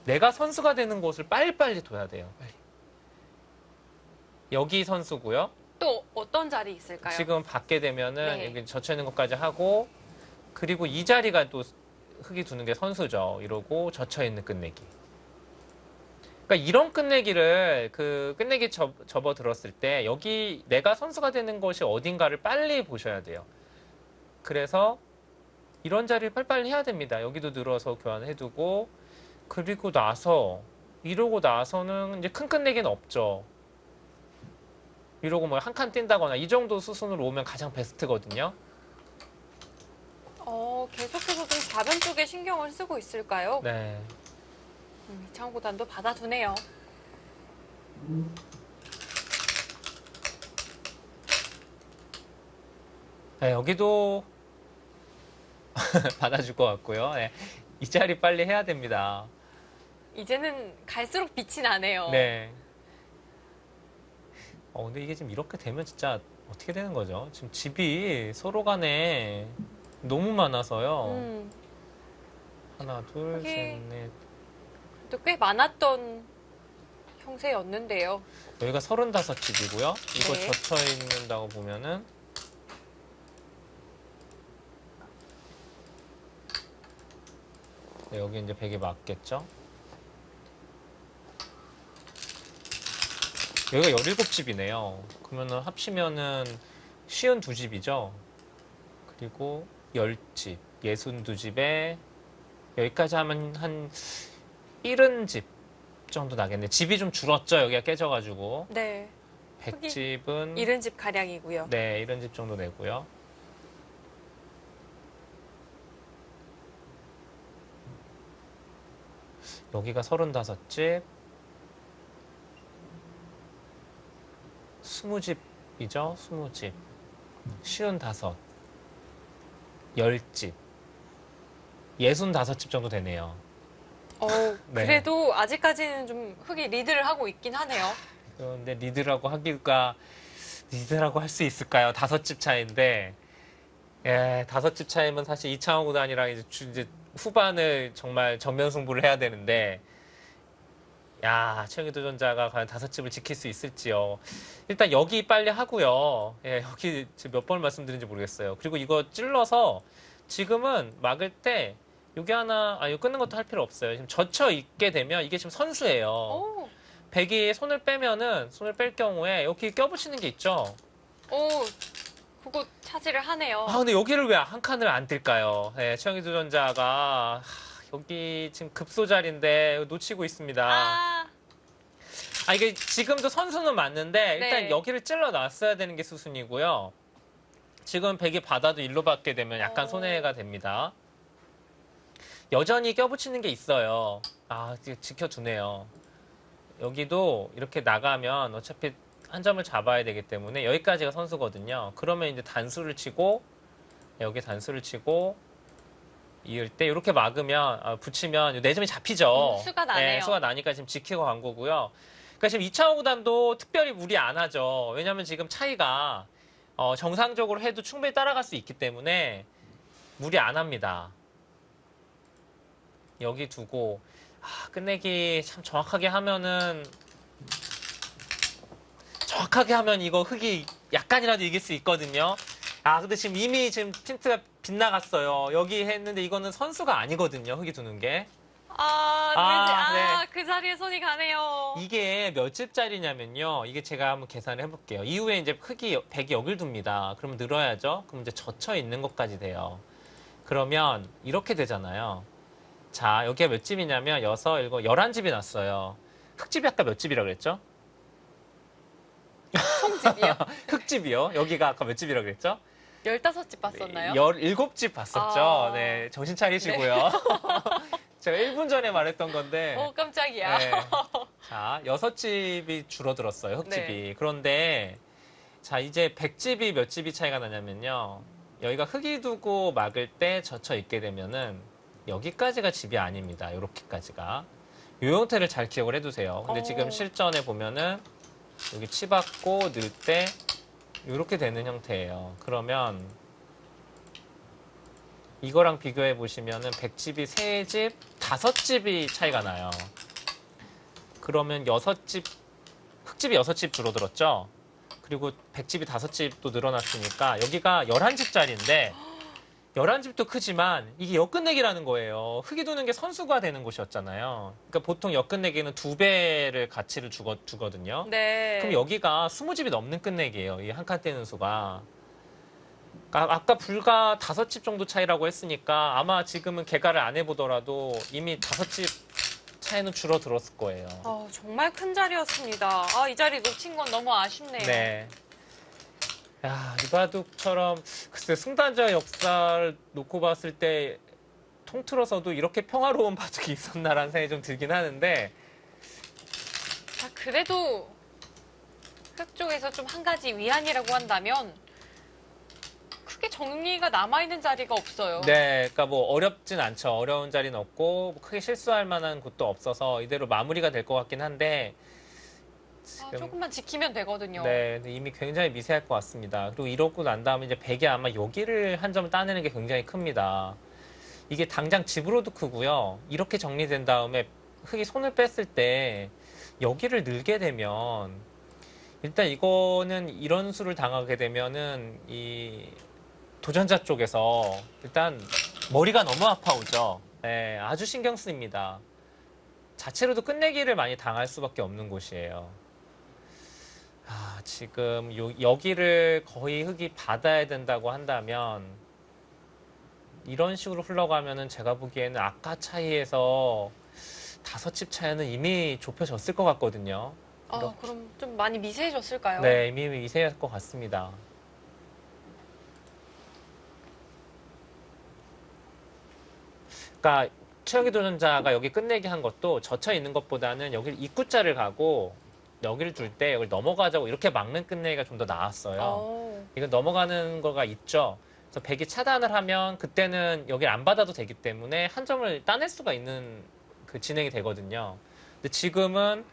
내가 선수가 되는 곳을 빨리빨리 둬야 돼요. 빨리. 여기 선수고요. 또 어떤 자리 있을까요? 지금 받게 되면은 네. 여기 젖혀있는 것까지 하고 그리고 이 자리가 또 흙이 두는 게 선수죠. 이러고 젖혀있는 끝내기. 그러니까 이런 끝내기를 끝내기 접어 들었을 때 여기 내가 선수가 되는 것이 어딘가를 빨리 보셔야 돼요. 그래서 이런 자리를 빨리빨리 해야 됩니다. 여기도 늘어서 교환해두고 그리고 나서 이러고 나서는 이제 큰 끝내기는 없죠. 이러고 뭐 한 칸 뛴다거나 이 정도 수순으로 오면 가장 베스트거든요. 계속해서 좀 좌변 쪽에 신경을 쓰고 있을까요? 네. 이창호 구단도 받아두네요. 네, 여기도 받아줄 것 같고요. 네, 이 자리 빨리 해야 됩니다. 이제는 갈수록 빛이 나네요. 네. 근데 이게 지금 이렇게 되면 진짜 어떻게 되는 거죠? 지금 집이 서로 간에 너무 많아서요. 하나, 둘, 여기 셋, 넷. 또 꽤 많았던 형세였는데요. 여기가 35집이고요. 이거 네. 젖혀 있는다고 보면은 네, 여기 이제 100이 맞겠죠? 여기가 17집이네요. 그러면은 합치면은 52집이죠. 그리고 10집, 62집에 여기까지 하면 한 70집 정도 나겠네. 집이 좀 줄었죠. 여기가 깨져가지고. 네. 100집은 70집 가량이고요. 네, 70집 정도 되고요. 여기가 35집. 20집이죠. 20집. 55. 10집. 65집 정도 되네요. 네. 그래도 아직까지는 좀 흙이 리드를 하고 있긴 하네요. 근데 리드라고 할 수 있을까요? 5집 차이인데, 예, 5집 차이면 사실 이창호 구단이랑 이제 후반을 정말 전면 승부를 해야 되는데, 야, 최영희 도전자가 과연 5집을 지킬 수 있을지요. 일단 여기 빨리 하고요. 예, 여기 지금 몇 번을 말씀드린지 모르겠어요. 그리고 이거 찔러서 지금은 막을 때 여기 하나, 이거 끊는 것도 할 필요 없어요. 지금 젖혀 있게 되면 이게 지금 선수예요. 백이 손을 뺄 경우에 여기 껴붙이는 게 있죠. 그거 차지를 하네요. 근데 여기를 왜 한 칸을 안 뛸까요? 네, 최영희 도전자가 여기 지금 급소 자리인데 놓치고 있습니다. 이게 지금도 선수는 맞는데 일단 네. 여기를 찔러 놨어야 되는 게 수순이고요. 지금 백이 받아도 일로 받게 되면 약간 손해가 됩니다. 여전히 껴붙이는 게 있어요. 지켜두네요. 여기도 이렇게 나가면 어차피 한 점을 잡아야 되기 때문에 여기까지가 선수거든요. 그러면 이제 단수를 치고 여기 단수를 치고 이을 때 이렇게 막으면 붙이면 4점이 잡히죠. 수가 나네요. 네, 수가 나니까 지금 지키고 간 거고요. 그러니까 지금 이창호 구단도 특별히 무리 안 하죠. 왜냐하면 지금 차이가 정상적으로 해도 충분히 따라갈 수 있기 때문에 무리 안 합니다. 여기 두고 끝내기 참 정확하게 하면 이거 흙이 약간이라도 이길 수 있거든요. 근데 지금 이미 지금 틴트가 빗나갔어요. 여기 했는데 이거는 선수가 아니거든요. 흙이 두는 게. 네. 그 자리에 손이 가네요. 이게 몇 집짜리냐면요. 이게 제가 한번 계산을 해볼게요. 이후에 이제 흙이 100이 여길 둡니다. 그러면 늘어야죠. 그럼 이제 젖혀 있는 것까지 돼요. 그러면 이렇게 되잖아요. 자, 여기가 몇 집이냐면 6, 7, 11집이 났어요. 흙집이 아까 몇 집이라고 그랬죠? 총집이요? 흙집이요. 여기가 아까 몇 집이라고 그랬죠? 15집 봤었나요? 17집 봤었죠. 아. 네, 정신 차리시고요. 제가 1분 전에 말했던 건데. 깜짝이야. 네. 자, 6집이 줄어들었어요, 흙집이. 네. 그런데, 자, 이제 100집이 몇 집이 차이가 나냐면요. 여기가 흙이 두고 막을 때 젖혀 있게 되면은, 여기까지가 집이 아닙니다. 요렇게까지가. 요 형태를 잘 기억을 해두세요. 근데 지금 실전에 보면은, 여기 치받고 넣을 때, 요렇게 되는 형태예요. 그러면, 이거랑 비교해 보시면은 100집이 3집, 5집이 차이가 나요. 그러면 6집, 흙집이 6집 줄어들었죠? 그리고 100집이 5집 또 늘어났으니까 여기가 11집짜리인데 11집도 크지만 이게 역끝내기라는 거예요. 흙이 두는 게 선수가 되는 곳이었잖아요. 그러니까 보통 역끝내기는 2배를 가치를 주거든요. 네. 그럼 여기가 20집이 넘는 끝내기예요. 이 한 칸 떼는 수가. 아까 불과 5집 정도 차이라고 했으니까 아마 지금은 개가를 안 해보더라도 이미 5집 차이는 줄어들었을 거예요. 정말 큰 자리였습니다. 이 자리 놓친 건 너무 아쉽네요. 네. 야, 이바둑처럼 글쎄 승단자 역사를 놓고 봤을 때 통틀어서도 이렇게 평화로운 바둑이 있었나라는 생각이 좀 들긴 하는데 그래도 흙 쪽에서 좀 한 가지 위안이라고 한다면 크게 정리가 남아있는 자리가 없어요. 네, 그러니까 뭐 어렵진 않죠. 어려운 자리는 없고 뭐 크게 실수할 만한 곳도 없어서 이대로 마무리가 될 것 같긴 한데 조금만 지키면 되거든요. 네, 근데 이미 굉장히 미세할 것 같습니다. 그리고 이러고 난 다음에 이제 100이 아마 여기를 한 점을 따내는 게 굉장히 큽니다. 이게 당장 집으로도 크고요. 이렇게 정리된 다음에 흙이 손을 뺐을 때 여기를 늘게 되면 일단 이거는 이런 수를 당하게 되면은 이 도전자 쪽에서 일단 머리가 너무 아파오죠. 네, 아주 신경 쓰입니다. 자체로도 끝내기를 많이 당할 수밖에 없는 곳이에요. 지금 여기를 거의 흙이 받아야 된다고 한다면 이런 식으로 흘러가면은 제가 보기에는 아까 차이에서 5집 차이는 이미 좁혀졌을 것 같거든요. 그럼 좀 많이 미세해졌을까요? 네, 이미 미세할 것 같습니다. 그러니까 최혁이 도전자가 여기 끝내기 한 것도 젖혀 있는 것보다는 여기 입구자를 가고 여기를 둘 때 여기를 넘어가자고 이렇게 막는 끝내기가 좀 더 나았어요. 이건 넘어가는 거가 있죠. 그래서 100이 차단을 하면 그때는 여기를 안 받아도 되기 때문에 한 점을 따낼 수가 있는 그 진행이 되거든요. 근데 지금은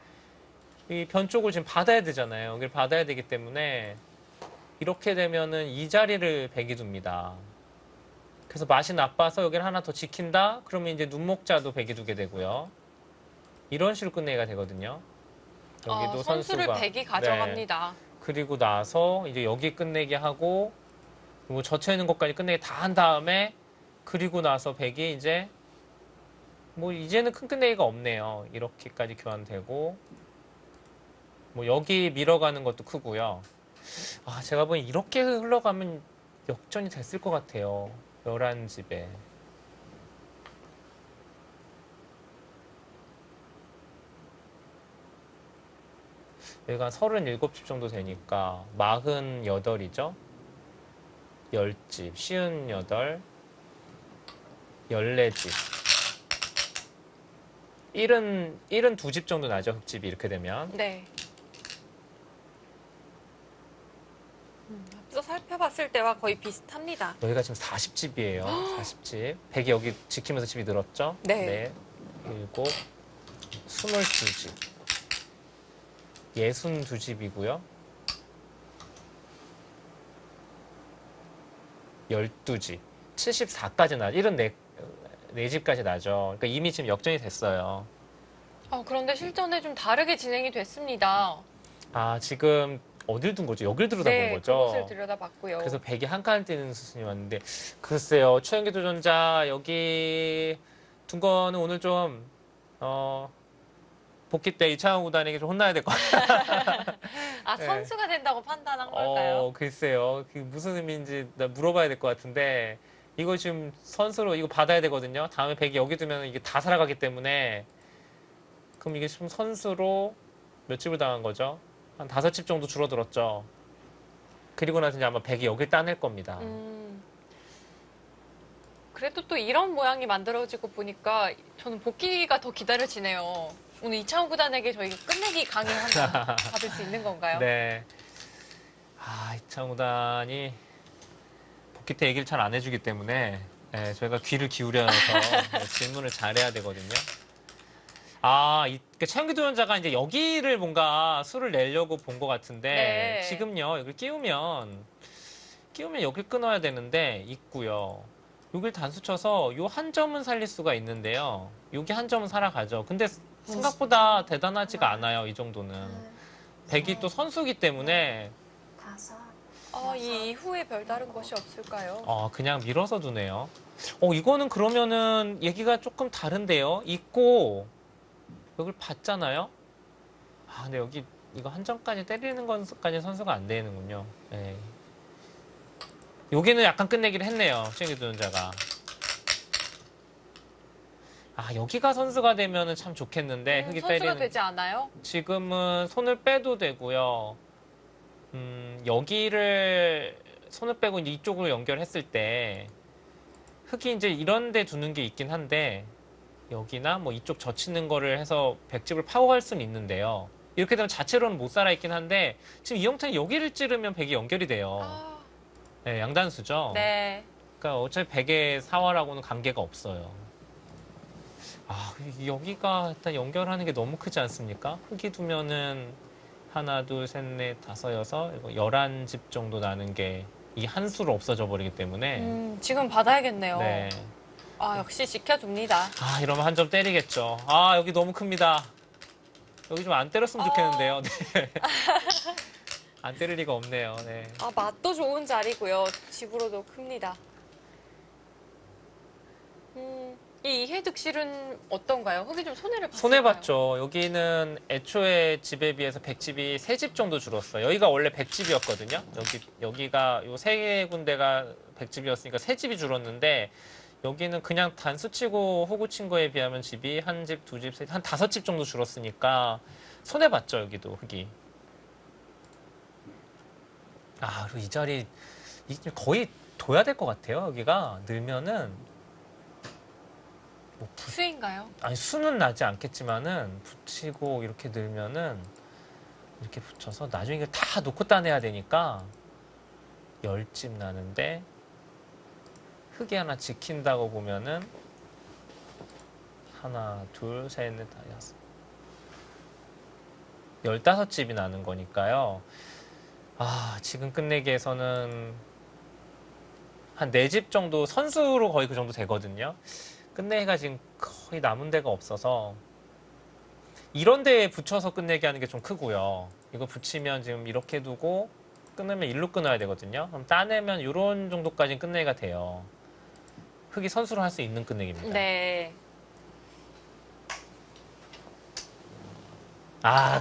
이 변 쪽을 지금 받아야 되잖아요. 여기를 받아야 되기 때문에 이렇게 되면은 이 자리를 100이 둡니다. 그래서 맛이 나빠서 여기를 하나 더 지킨다? 그러면 이제 눈목자도 100이 두게 되고요. 이런 식으로 끝내기가 되거든요. 여기도 선수를 선수가 100이 가져갑니다. 네. 그리고 나서 이제 여기 끝내기 하고 그리고 젖혀 있는 것까지 끝내기 다 한 다음에 그리고 나서 100이 이제 뭐 이제는 큰 끝내기가 없네요. 이렇게까지 교환되고 뭐 여기 밀어가는 것도 크고요. 제가 보기엔 이렇게 흘러가면 역전이 됐을 것 같아요. 11집에. 여기가 37집 정도 되니까 48이죠. 10집, 58, 14집. 72집 정도 나죠, 흙집이 이렇게 되면. 네. 앞서 살펴봤을 봤을 때와 거의 비슷합니다. 여기가 지금 40집이에요. 40집. 100이 여기 지키면서 집이 늘었죠? 네. 7, 22집. 62집이고요. 12집. 74까지 나죠. 74집까지 나죠. 그러니까 이미 지금 역전이 됐어요. 그런데 실전에 좀 다르게 진행이 됐습니다. 아, 지금 어딜 둔 거죠? 여길 들여다본 네, 거죠? 그곳을 들여다봤고요. 그래서 100이 한 칸 뛰는 수순이 왔는데, 글쎄요, 최연기 도전자 여기 둔 거는 오늘 좀 복귀 때 이창호 구단에게 좀 혼나야 될 것 같아요. 아, 네. 선수가 된다고 판단한 걸까요? 글쎄요, 그게 무슨 의미인지 나 물어봐야 될 것 같은데, 이거 지금 선수로 이거 받아야 되거든요. 다음에 100이 여기 두면 이게 다 살아가기 때문에, 그럼 이게 지금 선수로 몇 집을 당한 거죠? 한 5집 정도 줄어들었죠. 그리고 나서 이제 아마 100이 여길 따낼 겁니다. 그래도 또 이런 모양이 만들어지고 보니까 저는 복귀가 더 기다려지네요. 오늘 이창호 구단에게 저희가 끝내기 강의 한번 받을 수 있는 건가요? 네. 이창호 구단이 복귀 때 얘기를 잘 안 해주기 때문에 저희가 귀를 기울여서 질문을 잘해야 되거든요. 그러니까 최연기 도전자가 이제 여기를 뭔가 수를 내려고 본 것 같은데 네. 지금요 여기 끼우면 여길 끊어야 되는데 있고요. 여길 단수 쳐서 요 한 점은 살릴 수가 있는데요. 여기 한 점은 살아가죠. 근데 생각보다 대단하지가 않아요. 이 정도는. 100이 또 선수기 때문에 5, 이 이후에 별다른 것이 없을까요? 그냥 밀어서 두네요. 이거는 그러면은 얘기가 조금 다른데요. 있고 여길 봤잖아요. 근데 여기 이거 한 점까지 때리는 건까지 선수가 안 되는군요. 네. 여기는 약간 끝내기를 했네요. 최연기 도전자가. 여기가 선수가 되면은 참 좋겠는데 흙이 선수가 때리는. 되지 않아요? 지금은 손을 빼도 되고요. 여기를 손을 빼고 이제 이쪽으로 연결했을 때 흙이 이제 이런 데 두는 게 있긴 한데 여기나 뭐 이쪽 젖히는 거를 해서 백집을 파고 갈 수는 있는데요. 이렇게 되면 자체로는 못 살아 있긴 한데 지금 이 형태는 여기를 찌르면 백이 연결이 돼요. 네, 양단수죠. 네. 그러니까 어차피 백의 사활하고는 관계가 없어요. 여기가 일단 연결하는 게 너무 크지 않습니까? 흙이 두면은 하나, 둘, 셋, 넷, 다섯, 여섯, 11집 정도 나는 게 이 한 수로 없어져 버리기 때문에. 지금 받아야겠네요. 네. 역시 지켜줍니다. 이러면 한 점 때리겠죠. 여기 너무 큽니다. 여기 좀 안 때렸으면 좋겠는데요. 네. 안 때릴 리가 없네요. 네. 맛도 좋은 자리고요. 집으로도 큽니다. 이 이해득실은 어떤가요? 흙이 좀 손해를 봤어요. 손해봤죠. 여기는 애초에 집에 비해서 100집이 3집 정도 줄었어요. 여기가 원래 100집이었거든요. 여기가 요 3군데가 100집이었으니까 3집이 줄었는데 여기는 그냥 단수 치고 호구 친 거에 비하면 집이 한 집, 두 집, 한 5집 정도 줄었으니까 손해봤죠. 여기도 흙이. 그리고 이 자리 거의 둬야 될 것 같아요. 여기가 늘면은. 수인가요? 수는 나지 않겠지만은 붙이고 이렇게 늘면은 이렇게 붙여서 나중에 이걸 다 놓고 따내야 되니까 10집 나는데 흙이 하나 지킨다고 보면은 하나, 둘, 셋, 넷, 다, 여섯 15집이 나는 거니까요. 지금 끝내기에서는 한 4집 정도 선수로 거의 그 정도 되거든요. 끝내기가 지금 거의 남은 데가 없어서 이런 데에 붙여서 끝내기 하는 게 좀 크고요. 이거 붙이면 지금 이렇게 두고 끊으면 일로 끊어야 되거든요. 그럼 따내면 이런 정도까지는 끝내기가 돼요. 흙이 선수로 할 수 있는 끝내기입니다. 네.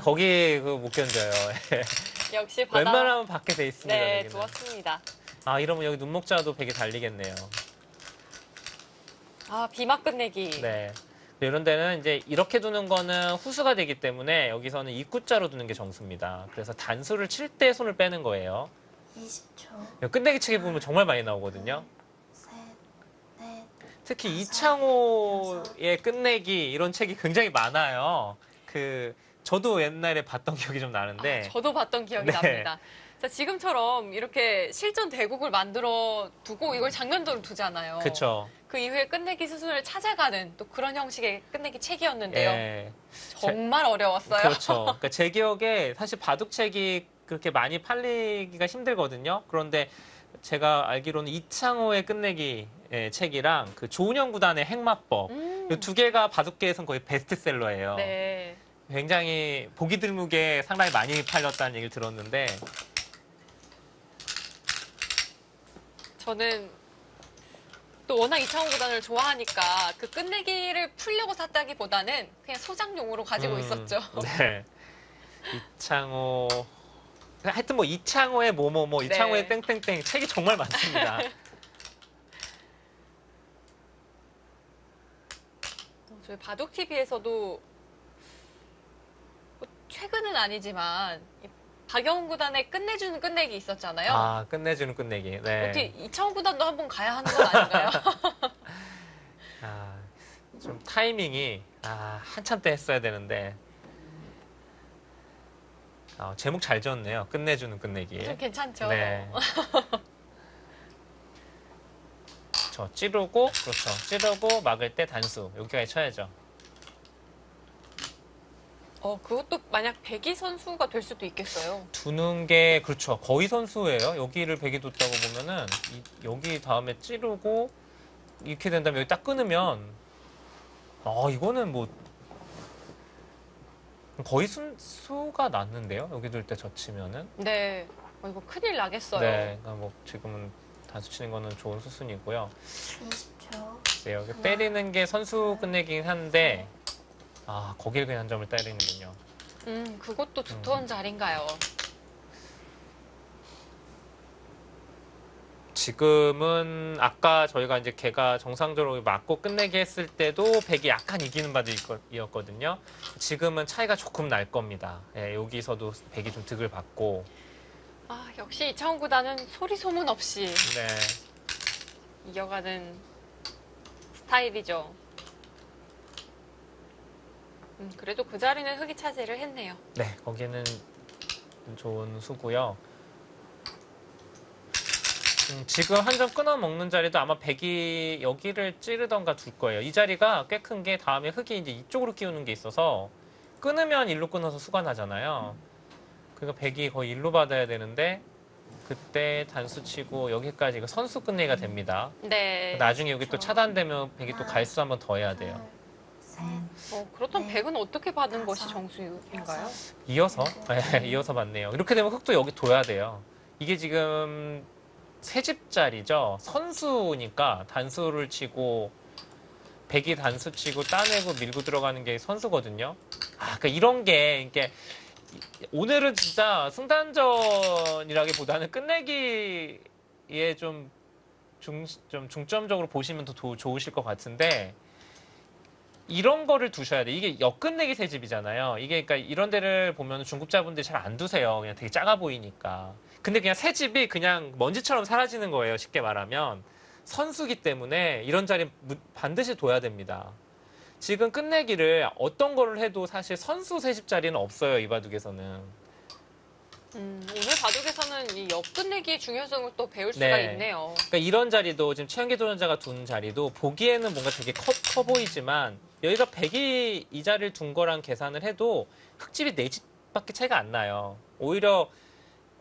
거기 못 견뎌요. 역시 바다. 웬만하면 받게 돼 있습니다. 네, 여기는. 좋았습니다. 이러면 여기 눈목자도 백이 달리겠네요. 비막 끝내기. 네. 이런 데는 이제 이렇게 두는 거는 후수가 되기 때문에 여기서는 입구자로 두는 게 정수입니다. 그래서 단수를 칠 때 손을 빼는 거예요. 20초. 끝내기 책에 보면 정말 많이 나오거든요. 셋, 넷, 특히 이창호의 끝내기 이런 책이 굉장히 많아요. 저도 옛날에 봤던 기억이 좀 나는데. 저도 봤던 기억이 네. 납니다. 자, 지금처럼 이렇게 실전 대국을 만들어 두고 이걸 장면도로 두잖아요. 그렇죠. 그 이후에 끝내기 수순을 찾아가는 또 그런 형식의 끝내기 책이었는데요. 예. 정말 어려웠어요. 그렇죠. 그러니까 제 기억에 사실 바둑책이 그렇게 많이 팔리기가 힘들거든요. 그런데 제가 알기로는 이창호의 끝내기 책이랑 그 조은영 구단의 핵마법 이 두 개가 바둑계에선 거의 베스트셀러예요. 네. 굉장히 보기 드물게 상당히 많이 팔렸다는 얘기를 들었는데 저는 또 워낙 이창호 구단을 좋아하니까 그 끝내기를 풀려고 샀다기보다는 그냥 소장용으로 가지고 있었죠. 네. 이창호 하여튼 뭐 이창호의 뭐뭐뭐 네. 이창호의 땡땡땡 책이 정말 많습니다. 저희 바둑 TV에서도 뭐 최근은 아니지만 이 박영훈 구단의 끝내주는 끝내기 있었잖아요. 아, 끝내주는 끝내기. 네. 어떻게 이창호 구단도 한번 가야 하는 건 아닌가요? 아, 좀 타이밍이 한참 때 했어야 되는데 제목 잘 지었네요. 끝내주는 끝내기. 좀 괜찮죠? 네. 저 찌르고 그렇죠. 찌르고 막을 때 단수 여기까지 쳐야죠. 그것도 만약 백이 선수가 될 수도 있겠어요. 두는 게 그렇죠. 거의 선수예요. 여기를 백이 뒀다고 보면은 여기 다음에 찌르고 이렇게 된다면 여기 딱 끊으면 이거는 뭐 거의 수가 났는데요. 여기 둘 때 젖히면은. 네. 이거 큰일 나겠어요. 네. 그러니까 뭐 지금은 단수 치는 거는 좋은 수순이고요. 20초. 네, 여기 때리는 게 선수 끝내긴 한데 거기에 그냥 한 점을 때리는군요. 그것도 두터운 자리인가요? 지금은 아까 저희가 이제 걔가 정상적으로 맞고 끝내기 했을 때도 백이 약간 이기는 바둑이었거든요. 지금은 차이가 조금 날 겁니다. 예, 여기서도 백이 좀 득을 받고. 역시 이창호 구단은 소리 소문 없이 네. 이겨가는 스타일이죠. 그래도 그 자리는 흑이 차지를 했네요. 네, 거기는 좋은 수고요. 지금 한 점 끊어 먹는 자리도 아마 백이 여기를 찌르던가 둘 거예요. 이 자리가 꽤 큰 게 다음에 흑이 이제 이쪽으로 끼우는 게 있어서 끊으면 일로 끊어서 수가 나잖아요. 그러니까 백이 거의 일로 받아야 되는데 그때 단수 치고 여기까지 이거 선수 끝내기가 됩니다. 네. 나중에 여기 또 차단되면 백이 또 갈수 한번 더 해야 돼요. 그렇다면 백은 어떻게 받은 것이 정수인가요? 이어서? 네, 이어서 받네요. 이렇게 되면 흑도 여기 둬야 돼요. 이게 지금 세 집짜리죠. 선수니까 단수를 치고 백이 단수 치고 따내고 밀고 들어가는 게 선수거든요. 그러니까 이런 게 이게 오늘은 진짜 승단전이라기보다는 끝내기에 좀 중점적으로 보시면 더 좋으실 것 같은데 이런 거를 두셔야 돼. 이게 역끝내기 세 집이잖아요. 이게 그러니까 이런 데를 보면 중급자분들이 잘 안 두세요. 그냥 되게 작아 보이니까. 근데 그냥 세 집이 그냥 먼지처럼 사라지는 거예요. 쉽게 말하면. 선수기 때문에 이런 자리 반드시 둬야 됩니다. 지금 끝내기를 어떤 거를 해도 사실 선수 세 집 자리는 없어요. 이 바둑에서는. 오늘 바둑에서는 이 역끝내기의 중요성을 또 배울 수가 네. 있네요. 그러니까 이런 자리도 지금 최현기 도전자가 둔 자리도 보기에는 뭔가 되게 커 보이지만 여기가 백이 이 자리를 둔 거랑 계산을 해도 흑집이 네 집밖에 차이가 안 나요. 오히려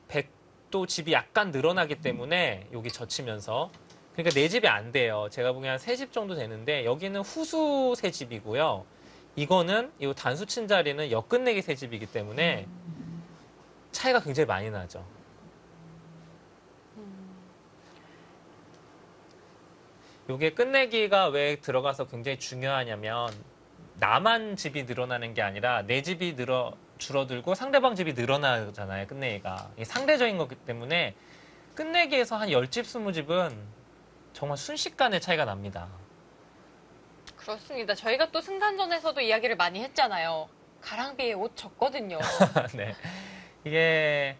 백도 집이 약간 늘어나기 때문에 여기 젖히면서 그러니까 네 집이 안 돼요. 제가 보기엔 한 세 집 정도 되는데 여기는 후수 세 집이고요. 이거는 이 단수 친 자리는 역끝내기 세 집이기 때문에 차이가 굉장히 많이 나죠. 이게 끝내기가 왜 들어가서 굉장히 중요하냐면 나만 집이 늘어나는 게 아니라 내 집이 줄어들고 상대방 집이 늘어나잖아요. 끝내기가. 이게 상대적인 거기 때문에 끝내기에서 한 10집, 20집은 정말 순식간에 차이가 납니다. 그렇습니다. 저희가 또 승단전에서도 이야기를 많이 했잖아요. 가랑비에 옷 젖거든요. 네. 이게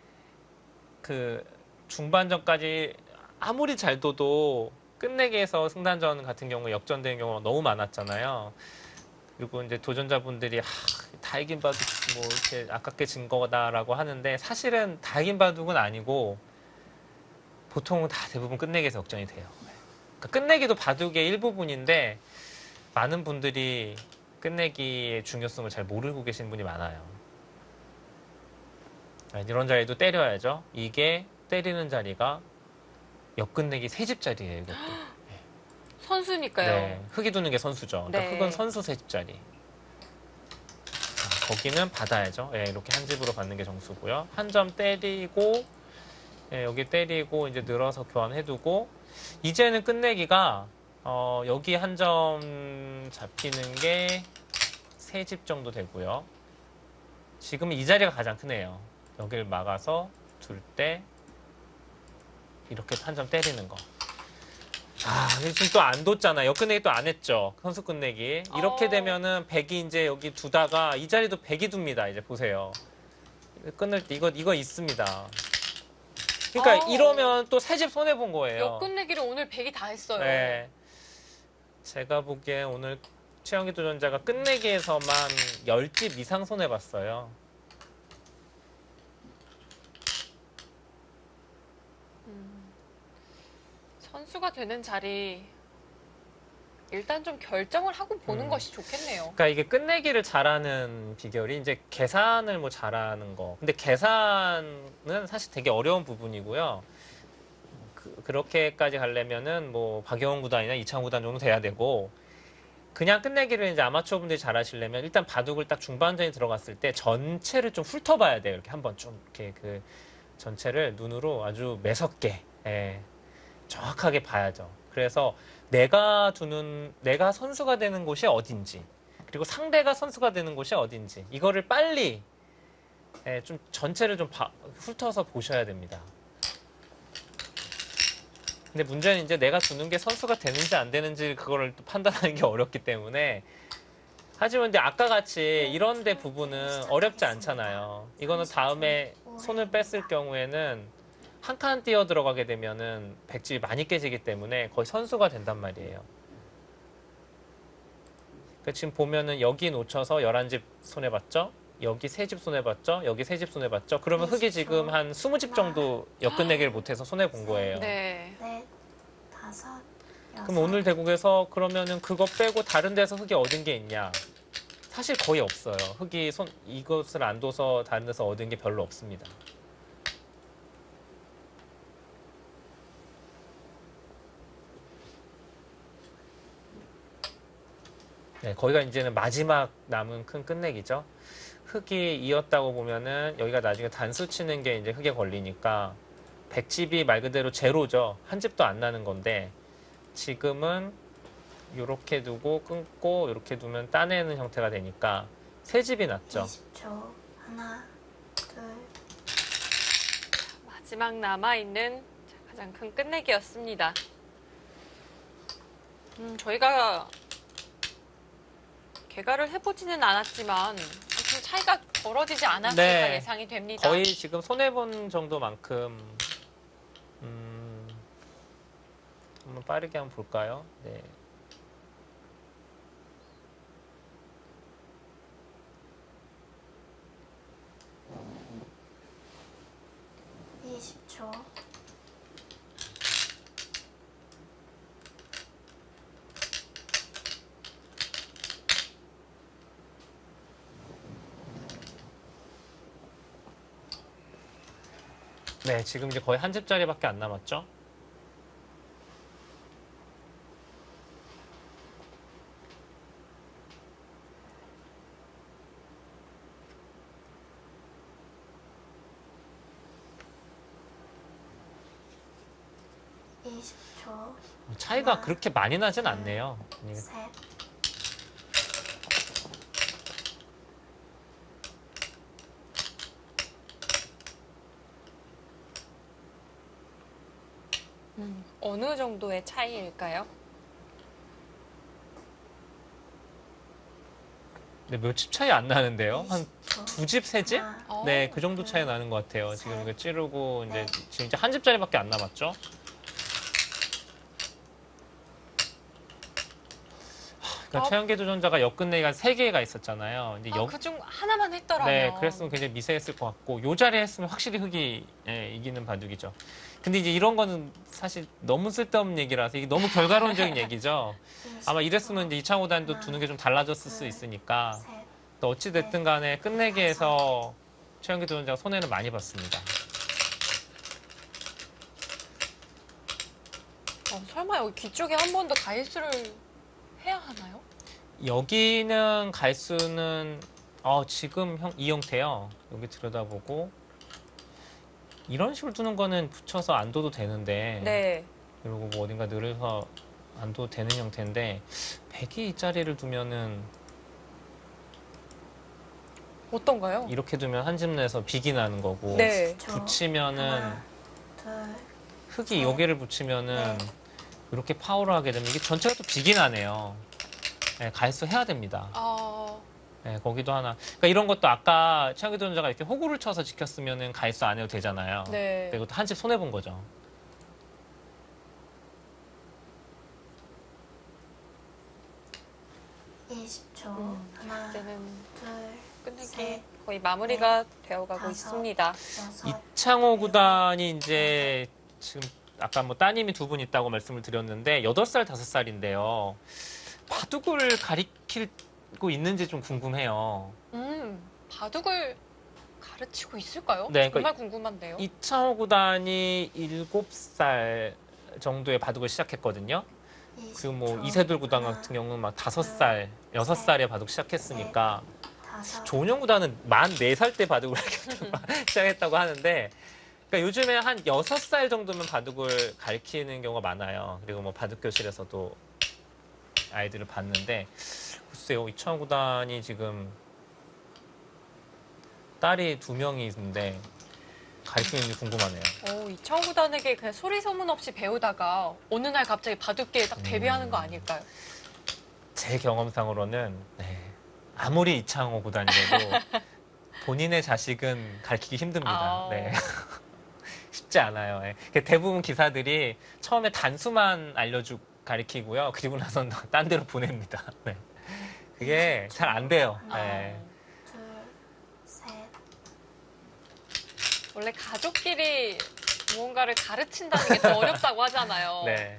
그 중반전까지 아무리 잘 둬도 끝내기에서 승단전 같은 경우 역전되는 경우가 너무 많았잖아요. 그리고 이제 도전자분들이 다 이긴 바둑 뭐 이렇게 아깝게 진 거다라고 하는데 사실은 다 이긴 바둑은 아니고 보통은 다 대부분 끝내기에서 역전이 돼요. 그러니까 끝내기도 바둑의 일부분인데 많은 분들이 끝내기의 중요성을 잘 모르고 계시는 분이 많아요. 이런 자리도 때려야죠. 이게 때리는 자리가 역끝내기 3집 자리예요, 이것도. 선수니까요. 네, 흙이 두는 게 선수죠. 그러니까 네. 흙은 선수 3집 자리. 거기는 받아야죠. 예, 이렇게 한 집으로 받는 게 정수고요. 한 점 때리고 예, 여기 때리고 이제 늘어서 교환해두고 이제는 끝내기가 여기 한 점 잡히는 게 3집 정도 되고요. 지금 이 자리가 가장 크네요. 여기를 막아서 둘 때 이렇게 한 점 때리는 거. 지금 또 안 뒀잖아. 역끝내기 또 안 했죠. 선수 끝내기. 이렇게 되면은 백이 이제 여기 두다가 이 자리도 백이 둡니다. 이제 보세요. 끊을 때 이거 있습니다. 그러니까 이러면 또 3집 손해 본 거예요. 역끝내기를 오늘 100이 다 했어요. 네. 제가 보기엔 오늘 최영기 도전자가 끝내기에서만 10집 이상 손해 봤어요. 선수가 되는 자리 일단 좀 결정을 하고 보는 것이 좋겠네요. 그러니까 이게 끝내기를 잘하는 비결이 이제 계산을 뭐 잘하는 거. 근데 계산은 사실 되게 어려운 부분이고요. 그렇게까지 가려면은 뭐 박영훈 구단이나 이창호 구단 정도 돼야 되고 그냥 끝내기를 이제 아마추어 분들이 잘하시려면 일단 바둑을 딱 중반전에 들어갔을 때 전체를 좀 훑어봐야 돼요. 이렇게 한번 좀 이렇게 그 전체를 눈으로 아주 매섭게 정확하게 봐야죠. 그래서 내가 선수가 되는 곳이 어딘지 그리고 상대가 선수가 되는 곳이 어딘지 이거를 빨리 좀 전체를 좀 훑어서 보셔야 됩니다. 근데 문제는 이제 내가 두는 게 선수가 되는지 안 되는지 그거를 또 판단하는 게 어렵기 때문에 하지만 이제 아까 같이 이런 데 부분은 어렵지 않잖아요. 이거는 다음에 손을 뺐을 경우에는 한 칸 뛰어 들어가게 되면은 백집이 많이 깨지기 때문에 거의 선수가 된단 말이에요. 그러니까 지금 보면은 여기 놓쳐서 11집 손해봤죠? 여기 3집 손해봤죠? 여기 3집 손해봤죠? 그러면 흙이 지금 한 20집 정도 역끝내기를 못해서 손해본 거예요. 네. 넷, 다섯, 여섯. 그럼 오늘 대국에서 그러면은 그거 빼고 다른 데서 흙이 얻은 게 있냐? 사실 거의 없어요. 흙이 이것을 안 둬서 다른 데서 얻은 게 별로 없습니다. 네, 거기가 이제는 마지막 남은 큰 끝내기죠. 흙이 이었다고 보면은 여기가 나중에 단수 치는 게 이제 흙에 걸리니까 백집이 말 그대로 제로죠. 한 집도 안 나는 건데 지금은 이렇게 두고 끊고 이렇게 두면 따내는 형태가 되니까 3집이 났죠. 20초. 하나, 둘. 마지막 남아있는 가장 큰 끝내기였습니다. 저희가 개가를 해보지는 않았지만 좀 차이가 벌어지지 않았을까 네. 예상이 됩니다. 거의 지금 손해본 정도만큼 한번 빠르게 한번 볼까요? 네. 초 네, 지금 이제 거의 한 집짜리밖에 안 남았죠? 초 차이가 그렇게 많이 나진 않네요. 셋. 어느 정도의 차이일까요? 네, 몇 집 차이 안 나는데요? 한 2집, 3집? 어. 네, 그 정도 차이 나는 것 같아요. 지금 이거 찌르고 이제 지금 이제 한 집짜리밖에 안 남았죠? 그러니까 최연계 도전자가 역끝내기가 3개가 있었잖아요. 근데 그중 하나만 했더라면. 네, 그랬으면 굉장히 미세했을 것 같고 요 자리에 했으면 확실히 흑이 이기는 바둑이죠. 근데 이제 이런 거는 사실 너무 쓸데없는 얘기라서 이게 너무 결과론적인 얘기죠. 아마 이랬으면 이제 이창호 단도 두는 게 좀 달라졌을 수 있으니까 또 어찌 됐든 간에 끝내기에서 최연계 도전자가 손해는 많이 봤습니다. 설마 여기 귀 쪽에 한 번 더 가일수를 해야 하나요? 여기는 갈수는 지금 이 형태요. 여기 들여다보고 이런 식으로 두는 거는 붙여서 안 둬도 되는데 네. 그리고 뭐 어딘가 늘어서 안 둬도 되는 형태인데 백이 이 자리를 두면은 어떤가요? 이렇게 두면 한 집 내서 빅이 나는 거고 네. 붙이면은 둘, 흑이 여기를 붙이면은 이렇게 파워를 하게 되면 이게 전체가 또 빅이 나네요. 네, 갈수 해야 됩니다. 네, 거기도 하나. 그러니까 이런 것도 아까 최연계 도전자가 이렇게 호구를 쳐서 지켰으면은 갈수 안 해도 되잖아요. 네. 그리고 한 집 손해 본 거죠. 20초. 하나, 이제는 둘, 끝내기 셋, 거의 마무리가 되어가고 다섯, 있습니다. 여섯, 이창호 구단이 이제 지금 아까 뭐 따님이 2분 있다고 말씀을 드렸는데 8살, 5살인데요. 바둑을 가리키고 있는지 좀 궁금해요. 바둑을 가르치고 있을까요? 네, 그러니까 정말 궁금한데요. 이창호 구단이 7살 정도에 바둑을 시작했거든요. 그리고 뭐 20초. 이세돌 구단 하나, 같은 경우는 막 5살, 6살에 바둑 시작했으니까 다섯, 조은영 구단은 만 4살 때 바둑을 시작했다고 하는데 그러니까 요즘에 한 6살 정도면 바둑을 가르치는 경우가 많아요. 그리고 뭐 바둑 교실에서도 아이들을 봤는데 글쎄요. 이창호 구단이 지금 딸이 2명이 있는데 가르치는지 궁금하네요. 이창호 구단에게 그냥 소리 소문 없이 배우다가 어느 날 갑자기 바둑계에 딱 데뷔하는 거 아닐까요? 제 경험상으로는 아무리 이창호 구단이라도 본인의 자식은 가르치기 힘듭니다. 네. 쉽지 않아요. 대부분 기사들이 처음에 단수만 알려주고 가르치고요. 그리고 나서는 딴 데로 보냅니다. 네. 그게 잘 안 돼요. 네. 둘, 셋, 원래 가족끼리 무언가를 가르친다는 게 더 어렵다고 하잖아요. 네.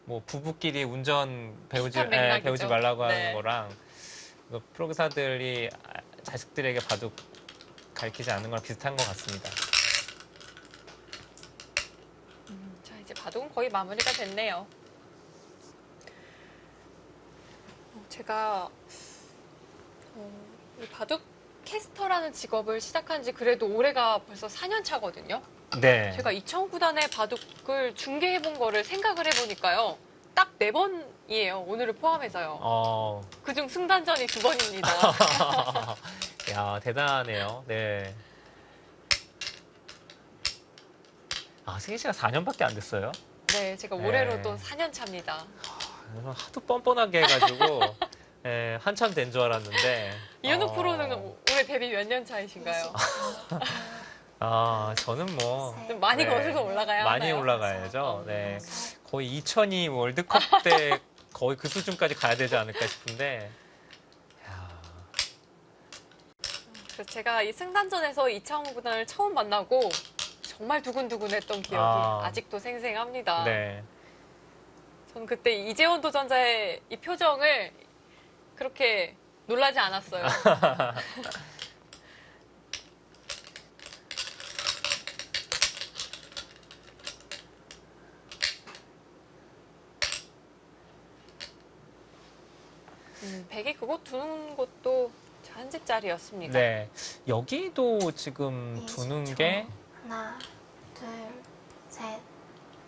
뭐 부부끼리 운전 배우지 비슷한 맥락이죠. 배우지 말라고 하는 네. 거랑 프로기사들이 자식들에게 바둑 가르치지 않는 거랑 비슷한 것 같습니다. 자, 이제 바둑은 거의 마무리가 됐네요. 제가 이 바둑 캐스터라는 직업을 시작한 지 그래도 올해가 벌써 4년 차거든요. 네. 제가 이창호 구단의 바둑을 중계해본 거를 생각을 해보니까요. 딱 4번이에요. 오늘을 포함해서요. 그중 승단전이 2번입니다. 야, 대단하네요. 네. 승희 씨가 4년밖에 안 됐어요? 네, 제가 네. 올해로 또 4년 차입니다. 하도 뻔뻔하게 해가지고 한참 된 줄 알았는데. 이현욱 프로는 올해 데뷔 몇 년 차이신가요? 저는 뭐 좀 많이 네. 거슬러 올라가야 많이 하나요? 올라가야죠. 네. 거의 2002 월드컵 때 거의 그 수준까지 가야 되지 않을까 싶은데. 그래서 제가 이 승단전에서 이창호 구단을 처음 만나고 정말 두근두근했던 기억이 아직도 생생합니다. 네. 저는 그때 이재원 도전자의 이 표정을 그렇게 놀라지 않았어요. 백이 그곳 두는 것도 한 집짜리였습니다. 네. 여기도 지금 두는 20초. 게 하나, 둘, 셋,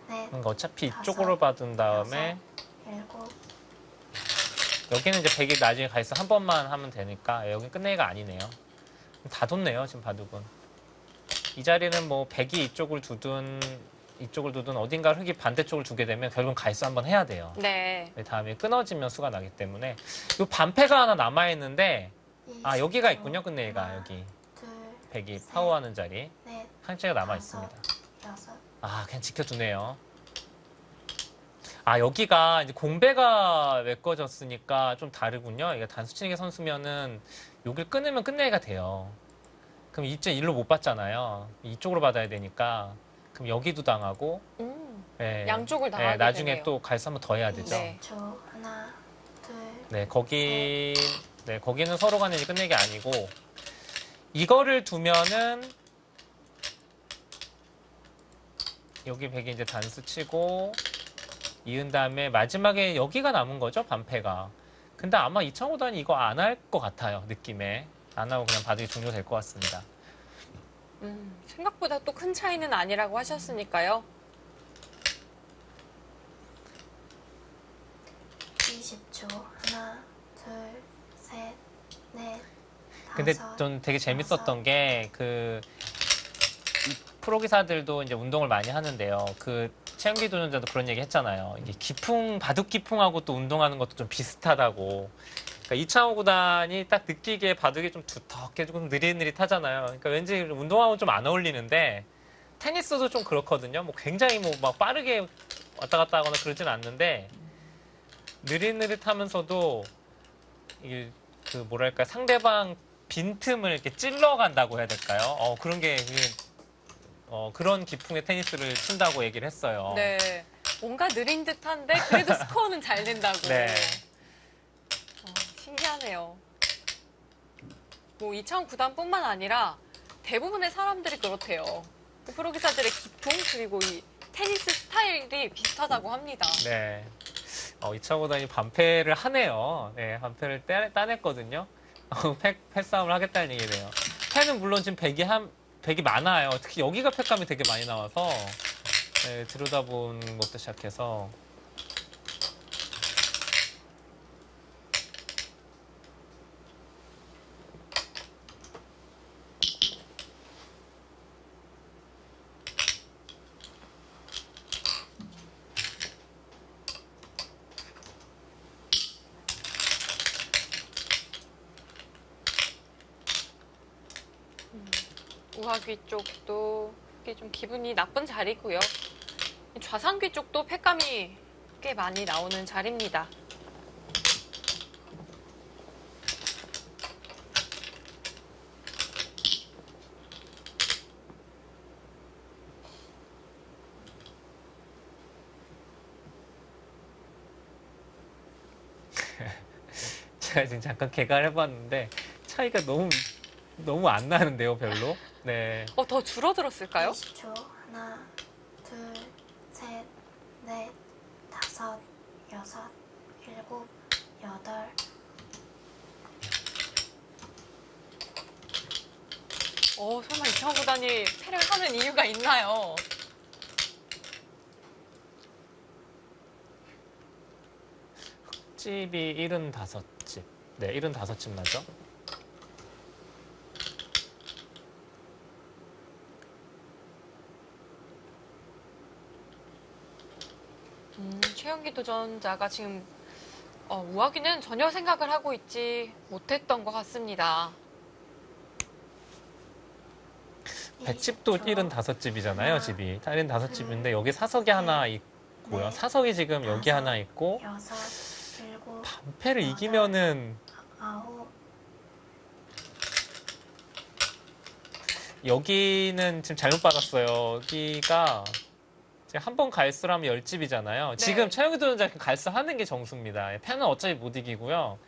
넷, 어차피 다섯, 이쪽으로 받은 다음에 일곱, 여기는 이제 백이 나중에 가있어 한 번만 하면 되니까 여기 끝내기가 아니네요. 다 뒀네요, 지금 바둑은. 이 자리는 뭐 백이 이쪽을 두든 어딘가 흑이 반대쪽을 두게 되면 결국은 가있어 한번 해야 돼요. 네. 다음에 끊어지면 수가 나기 때문에 이 반패가 하나 남아있는데 여기가 있군요, 끝내기가 여기. 둘, 백이 파워하는 자리 넷, 한 채가 남아있습니다. 여섯. 그냥 지켜두네요. 아, 여기가 이제 공배가 메꿔졌으니까 좀 다르군요. 이게 단수치기 선수면은 여길 끊으면 끝내기가 돼요. 그럼 이제 일로 못 받잖아요. 이쪽으로 받아야 되니까. 그럼 여기도 당하고. 네. 양쪽을 당하게 네, 나중에 되네요. 또 갈수 한번 더 해야 되죠. 네. 20초. 하나, 둘, 네, 거기는 서로 간에 이제 끝내기 아니고, 이거를 두면은, 여기 백이 이제 단수 치고, 이은 다음에 마지막에 여기가 남은 거죠, 반패가. 근데 아마 이창호단이 이거 안 할 것 같아요, 느낌에. 안 하고 그냥 바둑이 종료될 것 같습니다. 생각보다 또 큰 차이는 아니라고 하셨으니까요. 20초. 하나, 둘, 셋, 넷, 근데 다섯, 전 되게 재밌었던 여섯. 게, 프로 기사들도 이제 운동을 많이 하는데요. 최영기 도전자도 그런 얘기 했잖아요. 이게 바둑 기풍하고 또 운동하는 것도 좀 비슷하다고. 그러니까 이창호 구단이 딱 느끼기에 바둑이 좀 두텁게 조금 느릿느릿하잖아요. 그러니까 왠지 운동하고 좀 안 어울리는데 테니스도 좀 그렇거든요. 뭐 굉장히 막 빠르게 왔다 갔다 하거나 그러진 않는데 느릿느릿하면서도 이게 뭐랄까 상대방 빈틈을 이렇게 찔러 간다고 해야 될까요? 그런 기풍의 테니스를 친다고 얘기를 했어요. 네. 뭔가 느린 듯한데 그래도 스코어는 잘 된다고. 네. 신기하네요. 뭐 이창호 구단뿐만 아니라 대부분의 사람들이 그렇대요. 프로 기사들의 기풍 그리고 이 테니스 스타일이 비슷하다고 합니다. 네. 이창호 구단이 반패를 하네요. 네, 반패를 따냈거든요. 패싸움을 하겠다는 얘기네요. 패는 물론 지금 백이 많아요. 특히 여기가 패감이 되게 많이 나와서 네, 들여다본 것부터 시작해서 우하귀 쪽도 이게 좀 기분이 나쁜 자리고요. 좌상귀 쪽도 패감이 꽤 많이 나오는 자리입니다. 제가 지금 잠깐 계산을 해봤는데 차이가 너무 안 나는데요, 별로. 네. 더 줄어들었을까요? 20초. 하나, 둘, 셋, 넷, 다섯, 여섯, 일곱, 여덟. 설마 이창호 구단이 패를 하는 이유가 있나요? 집이 75집. 네, 75집 맞죠? 최영기 도전자가 지금 우하귀는 전혀 생각을 하고 있지 못했던 것 같습니다. 백집도 75집이잖아요, 집이. 75집인데 여기 사석이 하나 있고요. 사석이 지금 여기 하나 있고 여섯, 일곱, 반패를 이기면은 아홉. 여기는 지금 잘못 받았어요. 여기가 한 번 갈수라면 10집이잖아요. 네. 지금 최영기 도전자 갈수 하는 게 정수입니다. 패는 어차피 못 이기고요.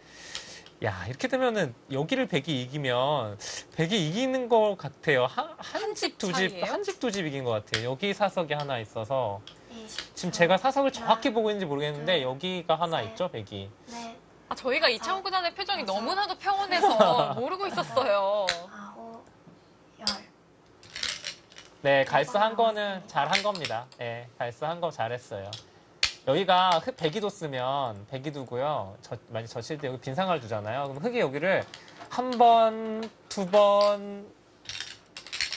야, 이렇게 되면은 여기를 백이 이기면 백이 이기는 것 같아요. 한 집, 두 집, 차이예요? 한 집, 두 집 이긴 것 같아요. 여기 사석이 하나 있어서 20초. 지금 제가 사석을 정확히 하나, 보고 있는지 모르겠는데 둘, 여기가 하나 셋. 있죠, 백이. 넷, 저희가 이창호 구단의 표정이 너무나도 평온해서 모르고 있었어요. 아홉, 열. 네, 갈수 한 거는 잘 한 겁니다. 네, 갈수 한 거 잘했어요. 여기가 백이 뒀으면 백이 두고요. 만약 젖힐 때 여기 빈 상을 두잖아요. 그럼 흙이 여기를 한 번, 두 번,